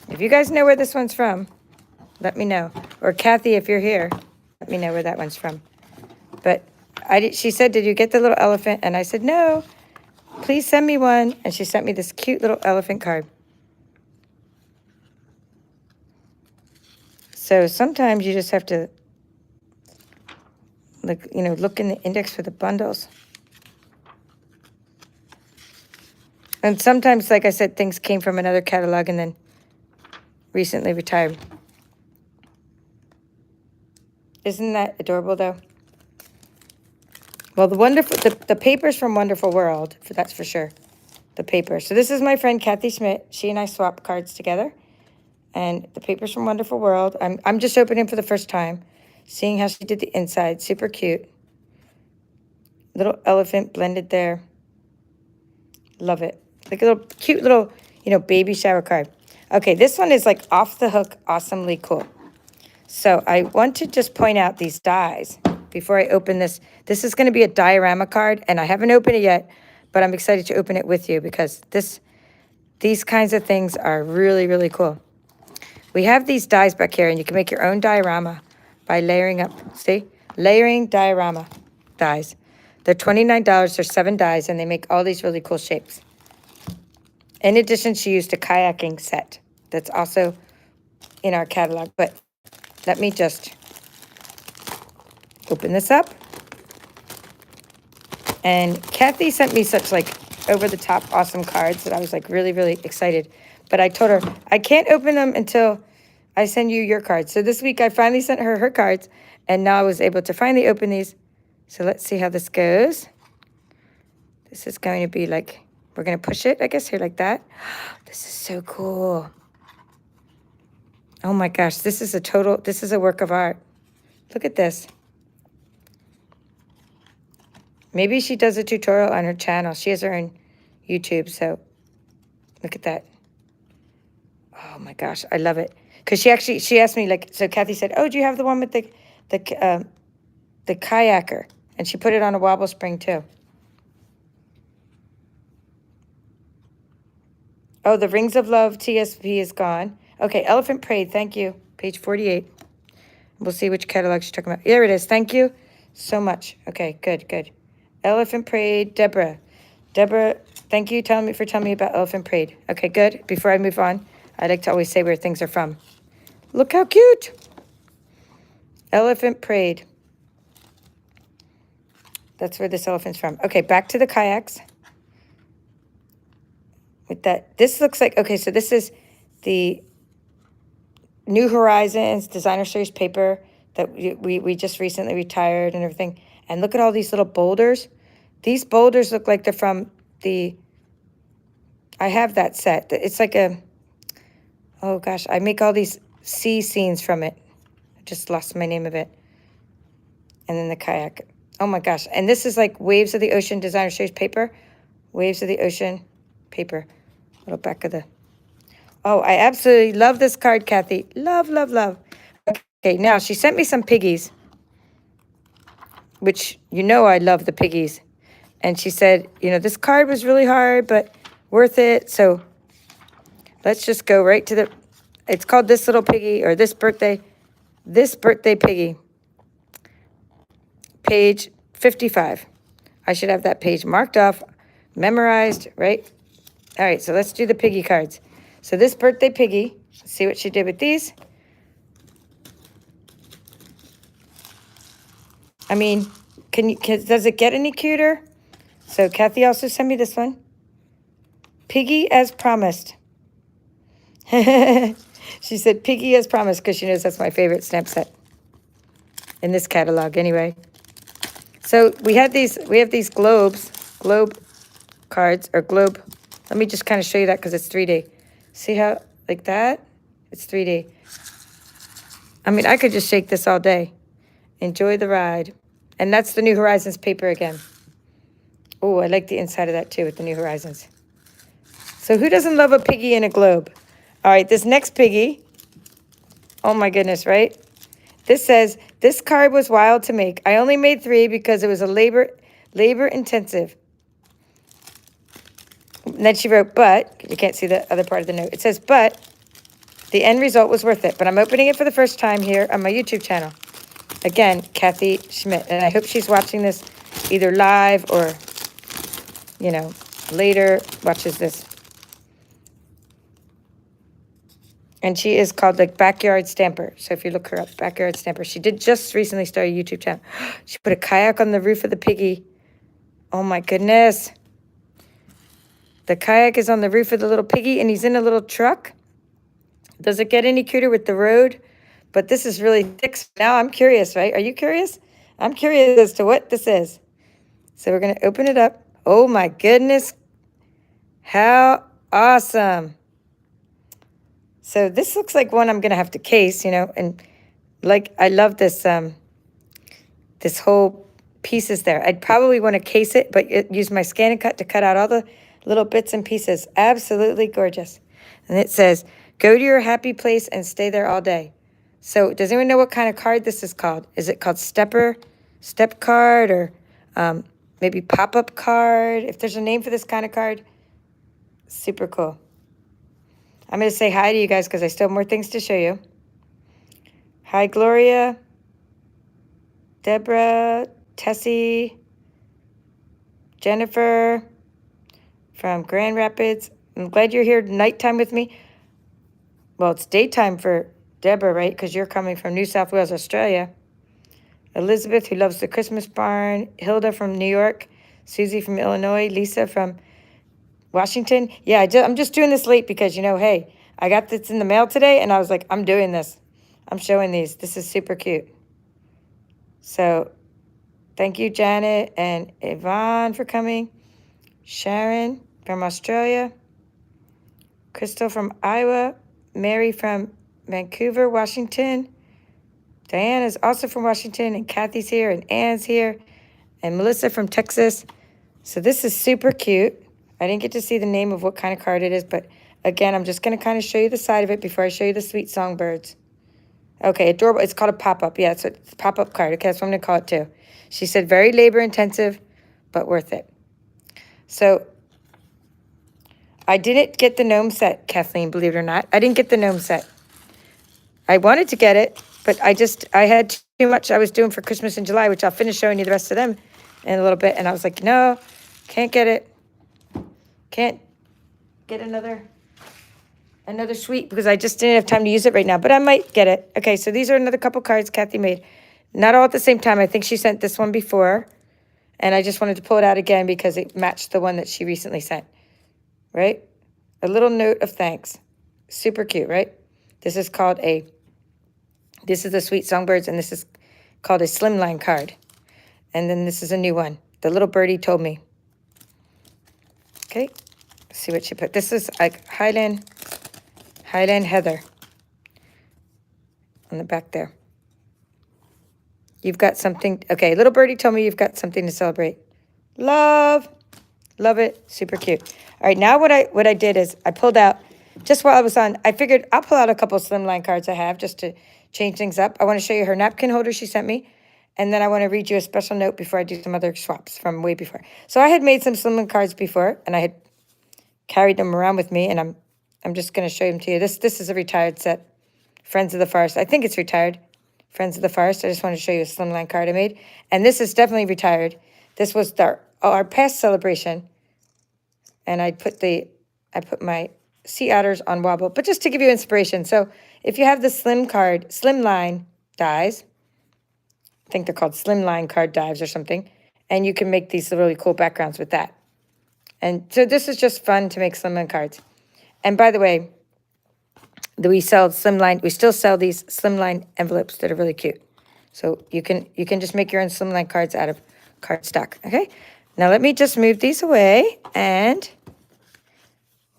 If you guys know where this one's from, let me know. Or Kathy, if you're here, let me know where that one's from. But she said, did you get the little elephant? And I said, no, please send me one. And she sent me this cute little elephant card. So sometimes you just have to, like, you know, look in the index for the bundles. And sometimes, like I said, things came from another catalog and then recently retired. Isn't that adorable, though? Well, the paper's from Wonderful World, that's for sure. The paper. So this is my friend Kathy Schmidt. She and I swap cards together. And the paper's from Wonderful World. I'm just opening for the first time, seeing how she did the inside. Super cute. Little elephant blended there. Love it. Like a little cute little, you know, baby shower card. Okay, this one is like off the hook, awesomely cool. So I want to just point out these dies before I open this. This is going to be a diorama card, and I haven't opened it yet, but I'm excited to open it with you because these kinds of things are really, really cool. We have these dies back here, and you can make your own diorama by layering up. See? Layering diorama dies. They're $29. There's 7 dies, and they make all these really cool shapes. In addition, she used a kayaking set that's also in our catalog. But let me just open this up. And Kathy sent me such like over-the-top awesome cards that I was like really, really excited. But I told her, I can't open them until I send you your cards. So this week I finally sent her her cards, and now I was able to finally open these. So let's see how this goes. This is going to be like, we're going to push it, I guess, here like that. This is so cool. Oh my gosh, this is a work of art. Look at this. Maybe she does a tutorial on her channel. She has her own YouTube, so look at that. Oh my gosh, I love it. Because she asked me, like, so Kathy said, oh, do you have the one with the kayaker? And she put it on a wobble spring too. Oh, the Rings of Love TSP is gone. Okay, Elephant Parade, thank you. Page 48. We'll see which catalog she's talking about. There it is, thank you so much. Okay, good, good. Elephant Parade, Deborah. Deborah, thank you for telling me about Elephant Parade. Okay, good. Before I move on, I like to always say where things are from. Look how cute. Elephant Parade. That's where this elephant's from. Okay, back to the kayaks. With that, this looks like, okay, so this is the New Horizons Designer Series paper that we just recently retired and everything. And look at all these little boulders. These boulders look like they're from I have that set. It's like oh gosh, I make all these sea scenes from it. I just lost my name of it. And then the kayak. Oh my gosh. And this is like Waves of the Ocean Designer Series paper. Waves of the Ocean paper. Little back of the... Oh, I absolutely love this card, Kathy. Love, love, love. Okay, now she sent me some piggies, which you know I love the piggies. And she said, you know, this card was really hard, but worth it. So let's just go right to the... It's called This Little Piggy, or This Birthday Piggy. Page 55. I should have that page marked off, memorized, right? All right, so let's do the piggy cards. So this birthday piggy, let's see what she did with these. I mean, does it get any cuter? So Kathy also sent me this one. Piggy as promised. She said Piggy as promised because she knows that's my favorite stamp set in this catalog anyway. So we have these globe cards, or globe. Let me just kind of show you that because it's 3D. See how, like that? It's 3D. I mean, I could just shake this all day. Enjoy the ride. And that's the New Horizons paper again. Oh, I like the inside of that too with the New Horizons. So who doesn't love a piggy in a globe? All right, this next piggy, oh my goodness, right? This says, this card was wild to make. I only made 3 because it was a labor intensive. And then she wrote, but, you can't see the other part of the note. It says, but the end result was worth it. But I'm opening it for the first time here on my YouTube channel. Again, Kathy Schmidt. And I hope she's watching this either live or, you know, later watches this. And she is called like Backyard Stamper. So if you look her up, Backyard Stamper. She did just recently start a YouTube channel. She put a kayak on the roof of the piggy. Oh my goodness. The kayak is on the roof of the little piggy and he's in a little truck. Does it get any cuter with the road? But this is really thick. Now I'm curious, right? Are you curious? I'm curious as to what this is. So we're going to open it up. Oh my goodness. How awesome. So this looks like one I'm going to have to case, you know, and like I love this this whole pieces there. I'd probably want to case it, but use my ScanNCut to cut out all the little bits and pieces. Absolutely gorgeous. And it says, go to your happy place and stay there all day. So does anyone know what kind of card this is called? Is it called step card, or maybe pop-up card? If there's a name for this kind of card, super cool. I'm going to say hi to you guys because I still have more things to show you. Hi, Gloria, Deborah, Tessie, Jennifer from Grand Rapids. I'm glad you're here nighttime with me. Well, it's daytime for Deborah, right? Because you're coming from New South Wales, Australia. Elizabeth, who loves the Christmas barn. Hilda from New York. Susie from Illinois. Lisa from Washington. Yeah, I'm just doing this late because, you know, hey, I got this in the mail today, and I was like, I'm doing this. I'm showing these. This is super cute. So thank you, Janet and Yvonne, for coming. Sharon from Australia. Crystal from Iowa. Mary from Vancouver, Washington. Diane is also from Washington, and Kathy's here, and Anne's here, and Melissa from Texas. So this is super cute. I didn't get to see the name of what kind of card it is, but again, I'm just going to kind of show you the side of it before I show you the sweet songbirds. Okay, adorable. It's called a pop-up. Yeah, it's a pop-up card. Okay, that's what I'm going to call it too. She said very labor-intensive, but worth it. So I didn't get the gnome set, Kathleen, believe it or not. I didn't get the gnome set. I wanted to get it, but I had too much I was doing for Christmas in July, which I'll finish showing you the rest of them in a little bit. And I was like, no, can't get it. Can't get another suite because I just didn't have time to use it right now, but I might get it. Okay, so these are another couple cards Kathy made. Not all at the same time. I think she sent this one before, and I just wanted to pull it out again because it matched the one that she recently sent, right? A little note of thanks. Super cute, right? This is the Sweet Songbirds, and this is called a Slimline Card. And then this is a new one. The little birdie told me. Okay, let's see what she put. This is like Highland Heather on the back there. You've got something. Okay, little birdie told me you've got something to celebrate. Love it. Super cute. All right, now what I did is I pulled out, just while I was on, I figured I'll pull out a couple of Slimline cards I have just to change things up. I want to show you her napkin holder she sent me. And then I want to read you a special note before I do some other swaps from way before. So I had made some Slimline cards before, and I had carried them around with me, and I'm just going to show them to you. This is a retired set, Friends of the Forest. I think it's retired, Friends of the Forest. I just want to show you a Slimline card I made. And this is definitely retired. This was our past celebration, and I put my sea otters on Wobble, but just to give you inspiration. So if you have the Slimline dies, I think they're called Slimline Card dives or something, and you can make these really cool backgrounds with that. And so this is just fun to make Slimline cards. And by the way, we still sell these Slimline envelopes that are really cute. So you can just make your own Slimline cards out of cardstock. Okay. Now let me just move these away, and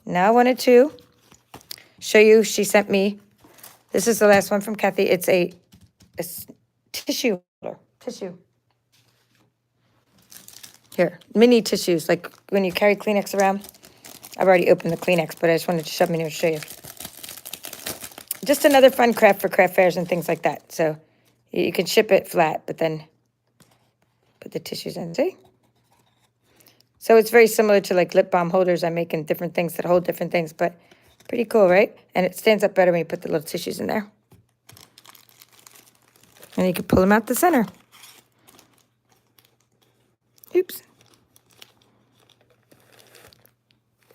now I wanted to show you. She sent me. This is the last one from Kathy. It's a tissue. Here, mini tissues, like when you carry Kleenex around. I've already opened the Kleenex, but I just wanted to shove them in here to show you. Just another fun craft for craft fairs and things like that. So you can ship it flat, but then put the tissues in, see? So it's very similar to like lip balm holders I make in different things that hold different things, but pretty cool, right? And it stands up better when you put the little tissues in there. And you can pull them out the center. Oops.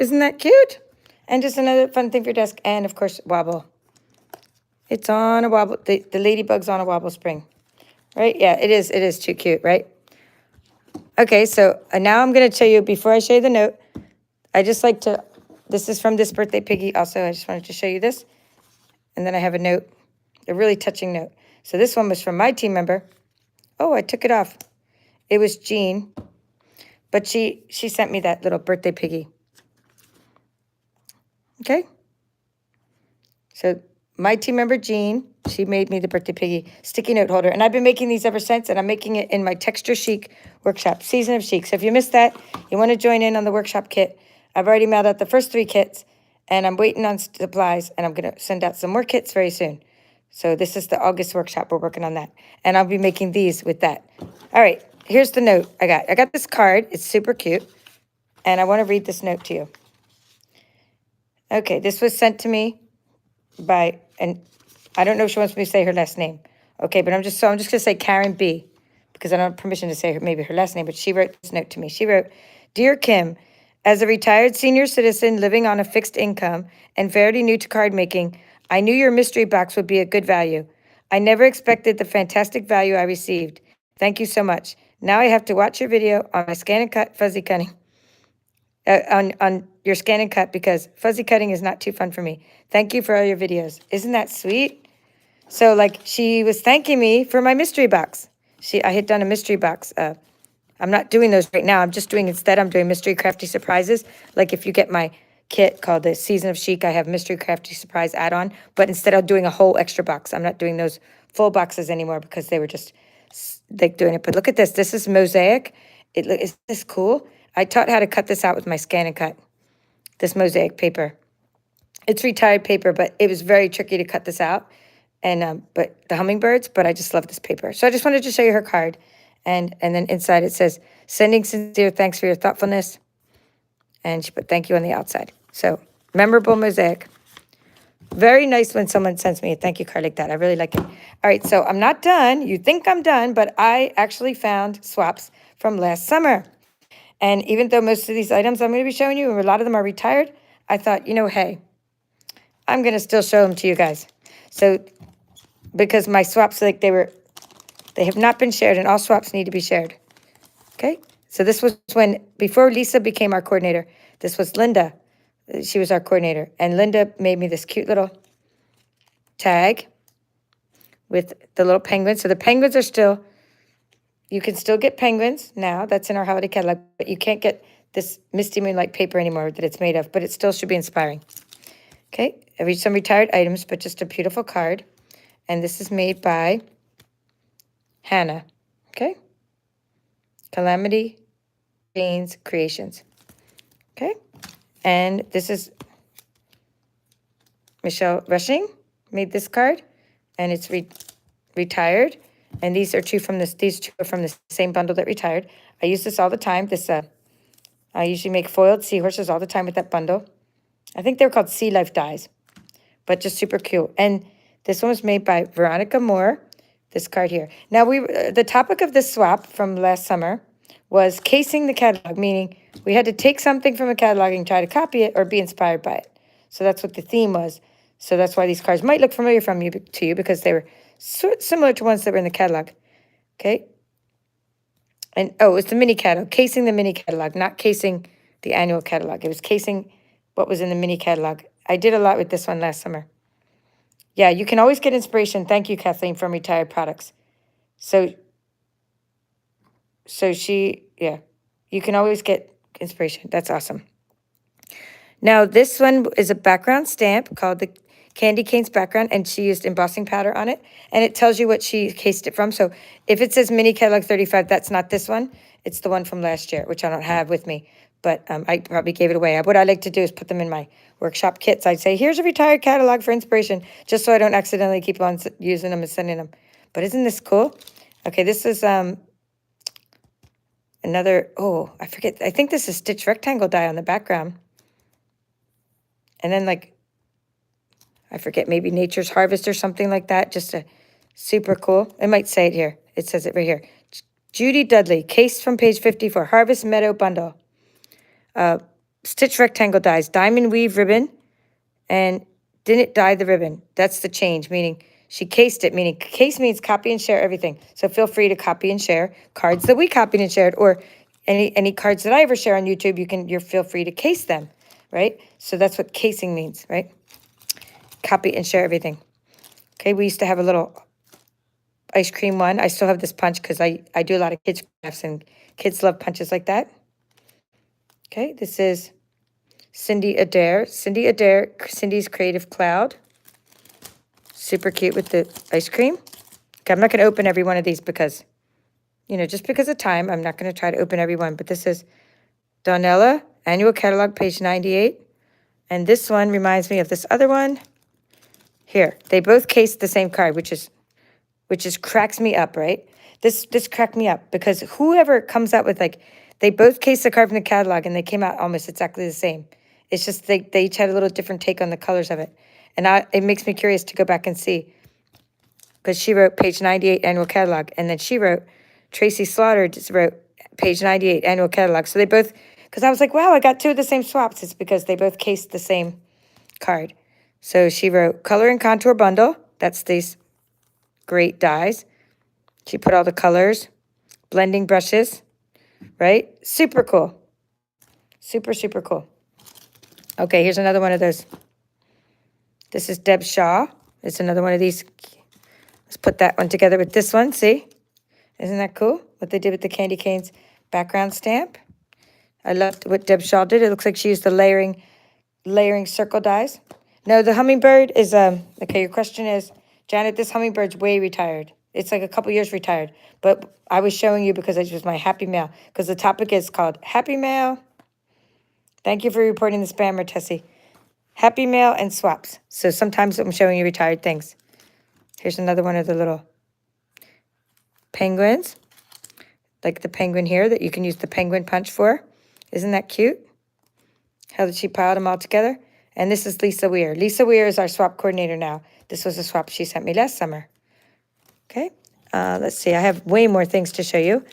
Isn't that cute? And just another fun thing for your desk. And of course, Wobble. It's on a Wobble. The ladybug's on a Wobble spring. Right? Yeah, it is. It is too cute, right? Okay, so now I'm going to show you, before I show you the note, I just like to, this is from this birthday Piggy also. I just wanted to show you this. And then I have a note, a really touching note. So this one was from my team member. Oh, I took it off. It was Jean. But she sent me that little birthday Piggy. Okay? So my team member, Jean, she made me the birthday Piggy sticky note holder. And I've been making these ever since, and I'm making it in my Texture Chic workshop, Season of Chic. So if you missed that, you want to join in on the workshop kit, I've already mailed out the first 3 kits, and I'm waiting on supplies, and I'm going to send out some more kits very soon. So this is the August workshop. We're working on that. And I'll be making these with that. All right, here's the note I got. I got this card. It's super cute. And I want to read this note to you. Okay, this was sent to me by, and I don't know if she wants me to say her last name. Okay, but I'm just going to say Karen B, because I don't have permission to say maybe her last name, but she wrote this note to me. She wrote, "Dear Kim, as a retired senior citizen living on a fixed income and fairly new to card making, I knew your mystery box would be a good value. I never expected the fantastic value I received. Thank you so much. Now I have to watch your video on my ScanNCut fuzzy cutting, on your ScanNCut, because fuzzy cutting is not too fun for me. Thank you for all your videos." Isn't that sweet? So like she was thanking me for my mystery box. I had done a mystery box. I'm not doing those right now. I'm doing mystery crafty surprises. Like if you get my kit called the Season of Chic, I have mystery crafty surprise add-on. But instead of doing a whole extra box, I'm not doing those full boxes anymore because they were just like doing it. But look at this. This is mosaic. Is this cool? I taught how to cut this out with my ScanNCut. This mosaic paper. It's retired paper, but it was very tricky to cut this out. And but the hummingbirds, but I just love this paper. So I just wanted to show you her card. And then inside it says, "Sending sincere thanks for your thoughtfulness." And she put "thank you" on the outside. So memorable mosaic. Very nice when someone sends me a thank you card like that. I really like it. All right, so I'm not done. You think I'm done, but I actually found swaps from last summer. And even though most of these items I'm going to be showing you, a lot of them are retired, I thought, hey, I'm going to still show them to you guys. So because my swaps, they have not been shared, and all swaps need to be shared. Okay? So this was before Lisa became our coordinator, this was Linda. She was our coordinator. And Linda made me this cute little tag with the little penguins. So the penguins are still, you can still get penguins now. That's in our holiday catalog. But you can't get this Misty Moonlight paper anymore that it's made of. But it still should be inspiring. Okay? Some retired items, but just a beautiful card. And this is made by Hannah. Okay? Calamity Jane's Creations. Okay? And this is Michelle Rushing made this card, and it's retired. And these two are from the same bundle that retired. I use this all the time. I usually make foiled seahorses all the time with that bundle. I think they're called Sea Life Dies, but just super cute. And this one was made by Veronica Moore. This card here. Now the topic of this swap from last summer was casing the catalog, meaning we had to take something from a catalog and try to copy it or be inspired by it. So that's what the theme was. So that's why these cards might look familiar to you, because they were similar to ones that were in the catalog. Okay. And it was the mini catalog, casing the mini catalog, not casing the annual catalog. It was casing what was in the mini catalog. I did a lot with this one last summer. Yeah, you can always get inspiration. Thank you, Kathleen, from Retired Products. So you can always get inspiration. That's awesome. Now, this one is a background stamp called the candy canes background, and she used embossing powder on it. And it tells you what she cased it from. So if it says mini catalog 35, that's not this one. It's the one from last year, which I don't have with me. But I probably gave it away. What I like to do is put them in my workshop kits. I'd say, here's a retired catalog for inspiration, just so I don't accidentally keep on using them and sending them. But isn't this cool? Okay, this is another, oh, I forget. I think this is stitch rectangle die on the background. And then like, I forget, maybe Nature's Harvest or something like that. Just a super cool. It might say it here. It says it right here. Judy Dudley, case from page 54, Harvest Meadow Bundle. Stitch rectangle dies, diamond weave ribbon, and didn't dye the ribbon. That's the change, meaning she cased it, meaning case means copy and share everything. So feel free to copy and share cards that we copied and shared, or any cards that I ever share on YouTube, you feel free to case them, right? So that's what casing means, right? Copy and share everything. Okay, we used to have a little ice cream one. I still have this punch because I do a lot of kids crafts, and kids love punches like that. Okay, this is Cindy Adair. Cindy Adair, Cindy's Creative Cloud. Super cute with the ice cream. Okay, I'm not going to open every one of these because, you know, just because of time, I'm not going to try to open every one. But this is Donella, Annual Catalog, page 98. And this one reminds me of this other one. Here, they both cased the same card, which is cracks me up, right? This cracked me up because whoever comes out with, like, they both cased the card from the catalog and they came out almost exactly the same. It's just they each had a little different take on the colors of it. And it makes me curious to go back and see, because she wrote page 98 annual catalog, and then she wrote, Tracy Slaughter just wrote page 98 annual catalog. So they both, because I was like, wow, I got two of the same swaps. It's because they both cased the same card. So she wrote color and contour bundle. That's these great dies. She put all the colors, blending brushes, right? Super cool. Super, super cool. Okay, here's another one of those. This is Deb Shaw. It's another one of these. Let's put that one together with this one. See? Isn't that cool? What they did with the candy canes background stamp. I loved what Deb Shaw did. It looks like she used the layering circle dies. No, the hummingbird is, okay, your question is, Janet, this hummingbird's way retired. It's like a couple years retired. But I was showing you because it was my happy mail. Because the topic is called Happy Mail. Thank you for reporting the spammer, Tessie. Happy Mail and swaps. So sometimes I'm showing you retired things. Here's another one of the little penguins. Like the penguin here that you can use the penguin punch for. Isn't that cute? How did she pile them all together? And this is Lisa Weir. Lisa Weir is our swap coordinator now. This was a swap she sent me last summer. Okay. Let's see. I have way more things to show you.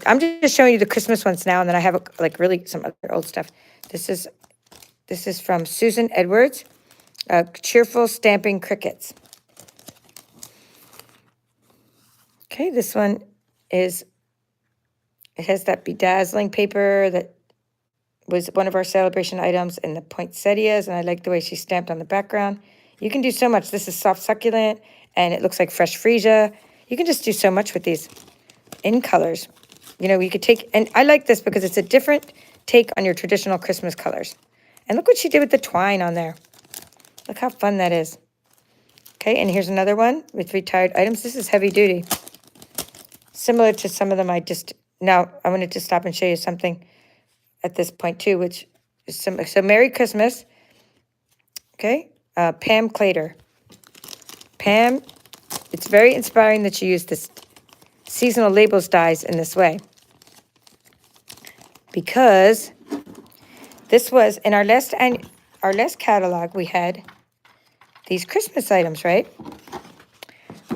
I'm just showing you the Christmas ones now, and then I have like really some other old stuff. This is from Susan Edwards, Cheerful Stamping Crickets. Okay, this one is, it has that bedazzling paper that was one of our celebration items in the poinsettias, and I like the way she stamped on the background. You can do so much. This is soft succulent, and it looks like fresh freesia. You can just do so much with these in colors. You know, you could take, and I like this because it's a different take on your traditional Christmas colors. And look what she did with the twine on there. Look how fun that is. Okay, and here's another one with retired items. This is heavy duty. Similar to some of them now I wanted to stop and show you something at this point too, which is so Merry Christmas. Okay, Pam Clater. Pam, it's very inspiring that you use this seasonal labels dies in this way. Because this was in our last catalog, we had these Christmas items, right?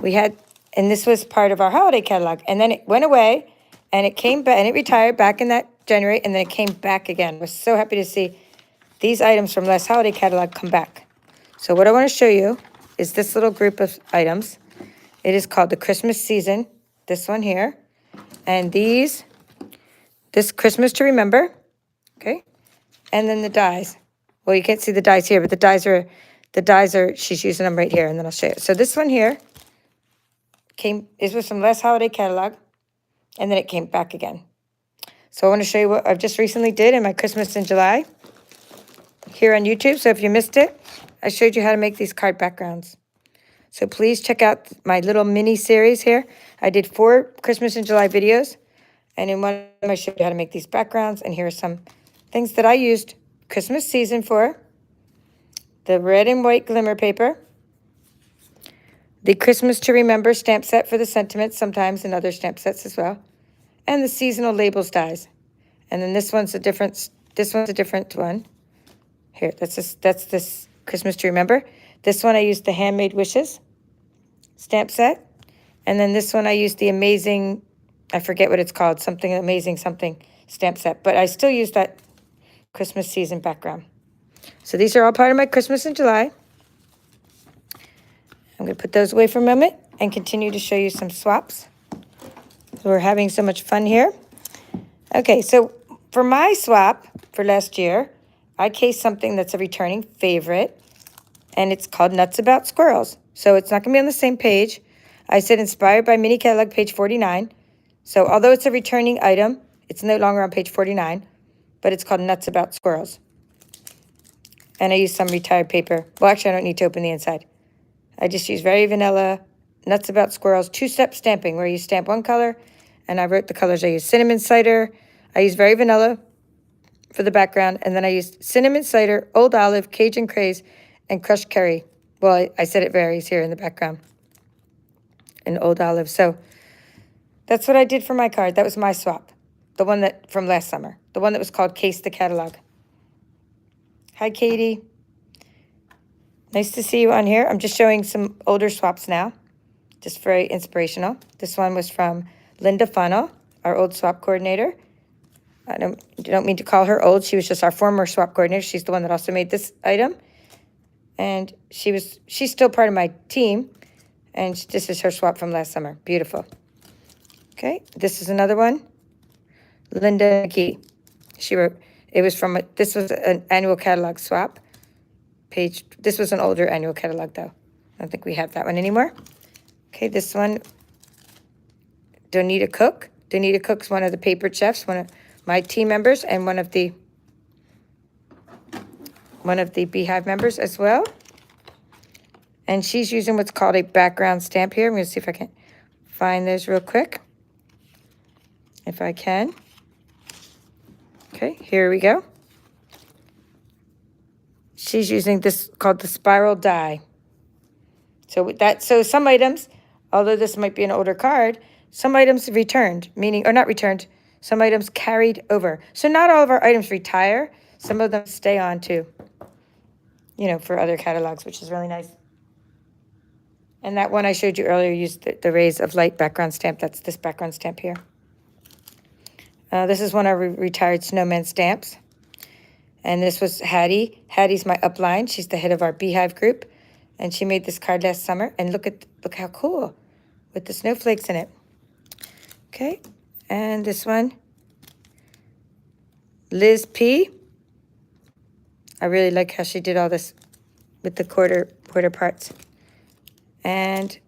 We had, and this was part of our holiday catalog, and then it went away, and it came back, and it retired back in that January, and then it came back again. We're so happy to see these items from last holiday catalog come back. So what I want to show you is this little group of items. It is called the Christmas Season, this one here, and this Christmas to Remember, okay? And then the dies. Well, you can't see the dies here, but the dies are, she's using them right here, and then I'll show you. So this one here is with some last holiday catalog, and then it came back again. So I want to show you what I've just recently did in my Christmas in July here on YouTube. So if you missed it, I showed you how to make these card backgrounds. So please check out my little mini series here. I did 4 Christmas in July videos, and in one of them I showed you how to make these backgrounds, and here are some things that I used Christmas season for. The red and white glimmer paper, the Christmas to Remember stamp set for the sentiments, sometimes in other stamp sets as well, and the seasonal labels dies. And then this one's a different one. Here, that's this Christmas to Remember. This one I used the Handmade Wishes stamp set. And then this one I used the Amazing, I forget what it's called, something amazing something stamp set. But I still use that Christmas season background. So these are all part of my Christmas in July. I'm going to put those away for a moment and continue to show you some swaps. So we're having so much fun here. Okay, so for my swap for last year, I cased something that's a returning favorite, and it's called Nuts About Squirrels. So it's not going to be on the same page. I said inspired by mini catalog, page 49. So although it's a returning item, it's no longer on page 49, but it's called Nuts About Squirrels. And I used some retired paper. Well, actually, I don't need to open the inside. I just use very vanilla Nuts About Squirrels 2-step stamping, where you stamp one color, and I wrote the colors. I used cinnamon cider. I used very vanilla for the background, and then I used cinnamon cider, old olive, Cajun craze, and crushed curry. Well, I said it varies here in the background. And old olive. So that's what I did for my card. That was my swap. The one that from last summer. The one that was called Case the Catalog. Hi, Katie. Nice to see you on here. I'm just showing some older swaps now. Just very inspirational. This one was from Linda Funnel, our old swap coordinator. I don't mean to call her old. She was just our former swap coordinator. She's the one that also made this item. And she's still part of my team. And this is her swap from last summer. Beautiful. Okay, this is another one. Linda McGee. She wrote, this was an annual catalog swap page. This was an older annual catalog, though. I don't think we have that one anymore. Okay, this one, Donita Cook. Donita Cook's one of the paper chefs, one of my team members, and one of the Beehive members as well. And she's using what's called a background stamp here. I'm going to see if I can find those real quick. If I can. Okay, here we go. She's using this called the spiral die. So some items, although this might be an older card, some items returned, or not returned, some items carried over. So not all of our items retire. Some of them stay on too, for other catalogs, which is really nice. And that one I showed you earlier used the Rays of Light background stamp. That's this background stamp here. This is one of our retired snowman stamps. And this was Hattie. Hattie's my upline. She's the head of our Beehive group. And she made this card last summer. And look how cool with the snowflakes in it. Okay. And this one, Liz P. I really like how she did all this with the quarter parts. And,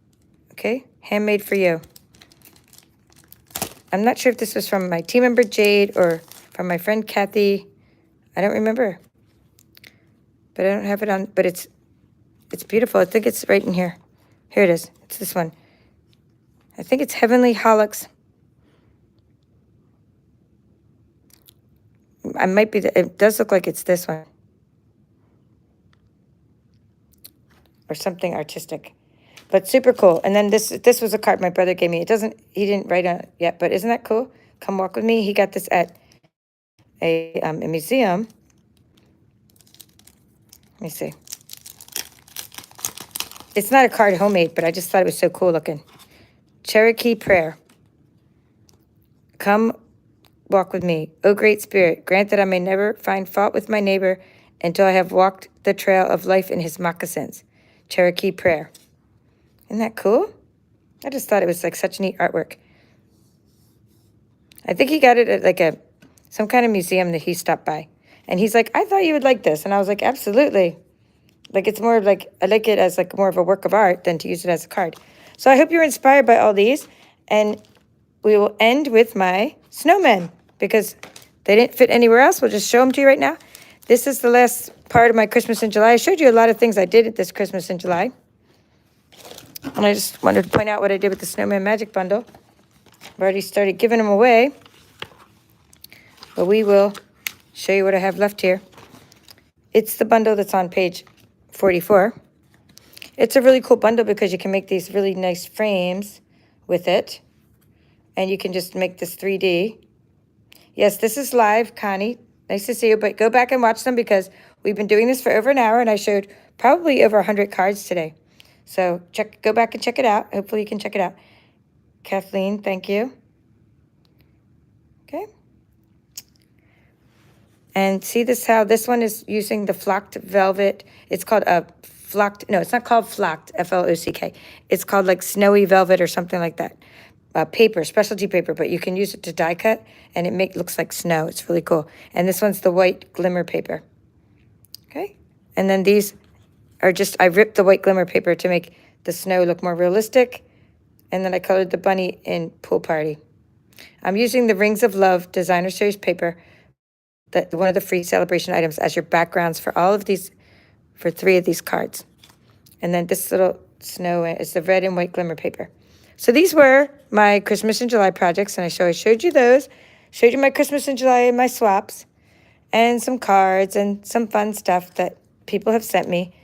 okay, Handmade for You. I'm not sure if this was from my team member, Jade, or from my friend, Kathy. I don't remember. But I don't have it on, but it's beautiful. I think it's right in here. Here it is. It's this one. I think it's Heavenly Holics. It does look like it's this one. Or something artistic. But super cool. And then this was a card my brother gave me. He didn't write on it yet, but isn't that cool? Come walk with me. He got this at a museum. Let me see. It's not a card homemade, but I just thought it was so cool looking. Cherokee Prayer. Come walk with me. O great spirit, grant that I may never find fault with my neighbor until I have walked the trail of life in his moccasins. Cherokee Prayer. Isn't that cool? I just thought it was like such neat artwork. I think he got it at some kind of museum that he stopped by. And he's like, I thought you would like this. And I was like, absolutely. It's more of I like it as more of a work of art than to use it as a card. So I hope you're inspired by all these. And we will end with my snowmen because they didn't fit anywhere else. We'll just show them to you right now. This is the last part of my Christmas in July. I showed you a lot of things I did at this Christmas in July. And I just wanted to point out what I did with the Snowman Magic Bundle. I've already started giving them away. But we will show you what I have left here. It's the bundle that's on page 44. It's a really cool bundle because you can make these really nice frames with it. And you can just make this 3D. Yes, this is live, Connie. Nice to see you, but go back and watch them because we've been doing this for over an hour and I showed probably over 100 cards today. So go back and check it out. Hopefully you can check it out. Kathleen, thank you. Okay. And see how this one is using the flocked velvet. It's called a flocked, no, it's not called flocked, F-L-O-C-K. It's called like snowy velvet or something like that. Paper, specialty paper, but you can use it to die cut and it looks like snow. It's really cool. And this one's the white glimmer paper. Okay. And then these are I ripped the white glimmer paper to make the snow look more realistic. And then I colored the bunny in Pool Party. I'm using the Rings of Love Designer Series paper, one of the free celebration items, as your backgrounds for all of these, for 3 of these cards. And then this little snow is the red and white glimmer paper. So these were my Christmas in July projects, and I showed you those. Showed you my Christmas in July and my swaps, and some cards and some fun stuff that people have sent me.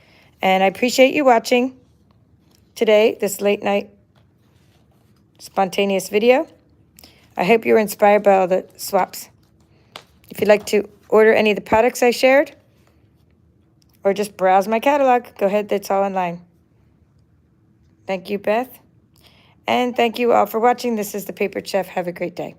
And I appreciate you watching today, this late night spontaneous video. I hope you were inspired by all the swaps. If you'd like to order any of the products I shared, or just browse my catalog, go ahead, it's all online. Thank you, Beth. And thank you all for watching. This is The Papered Chef. Have a great day.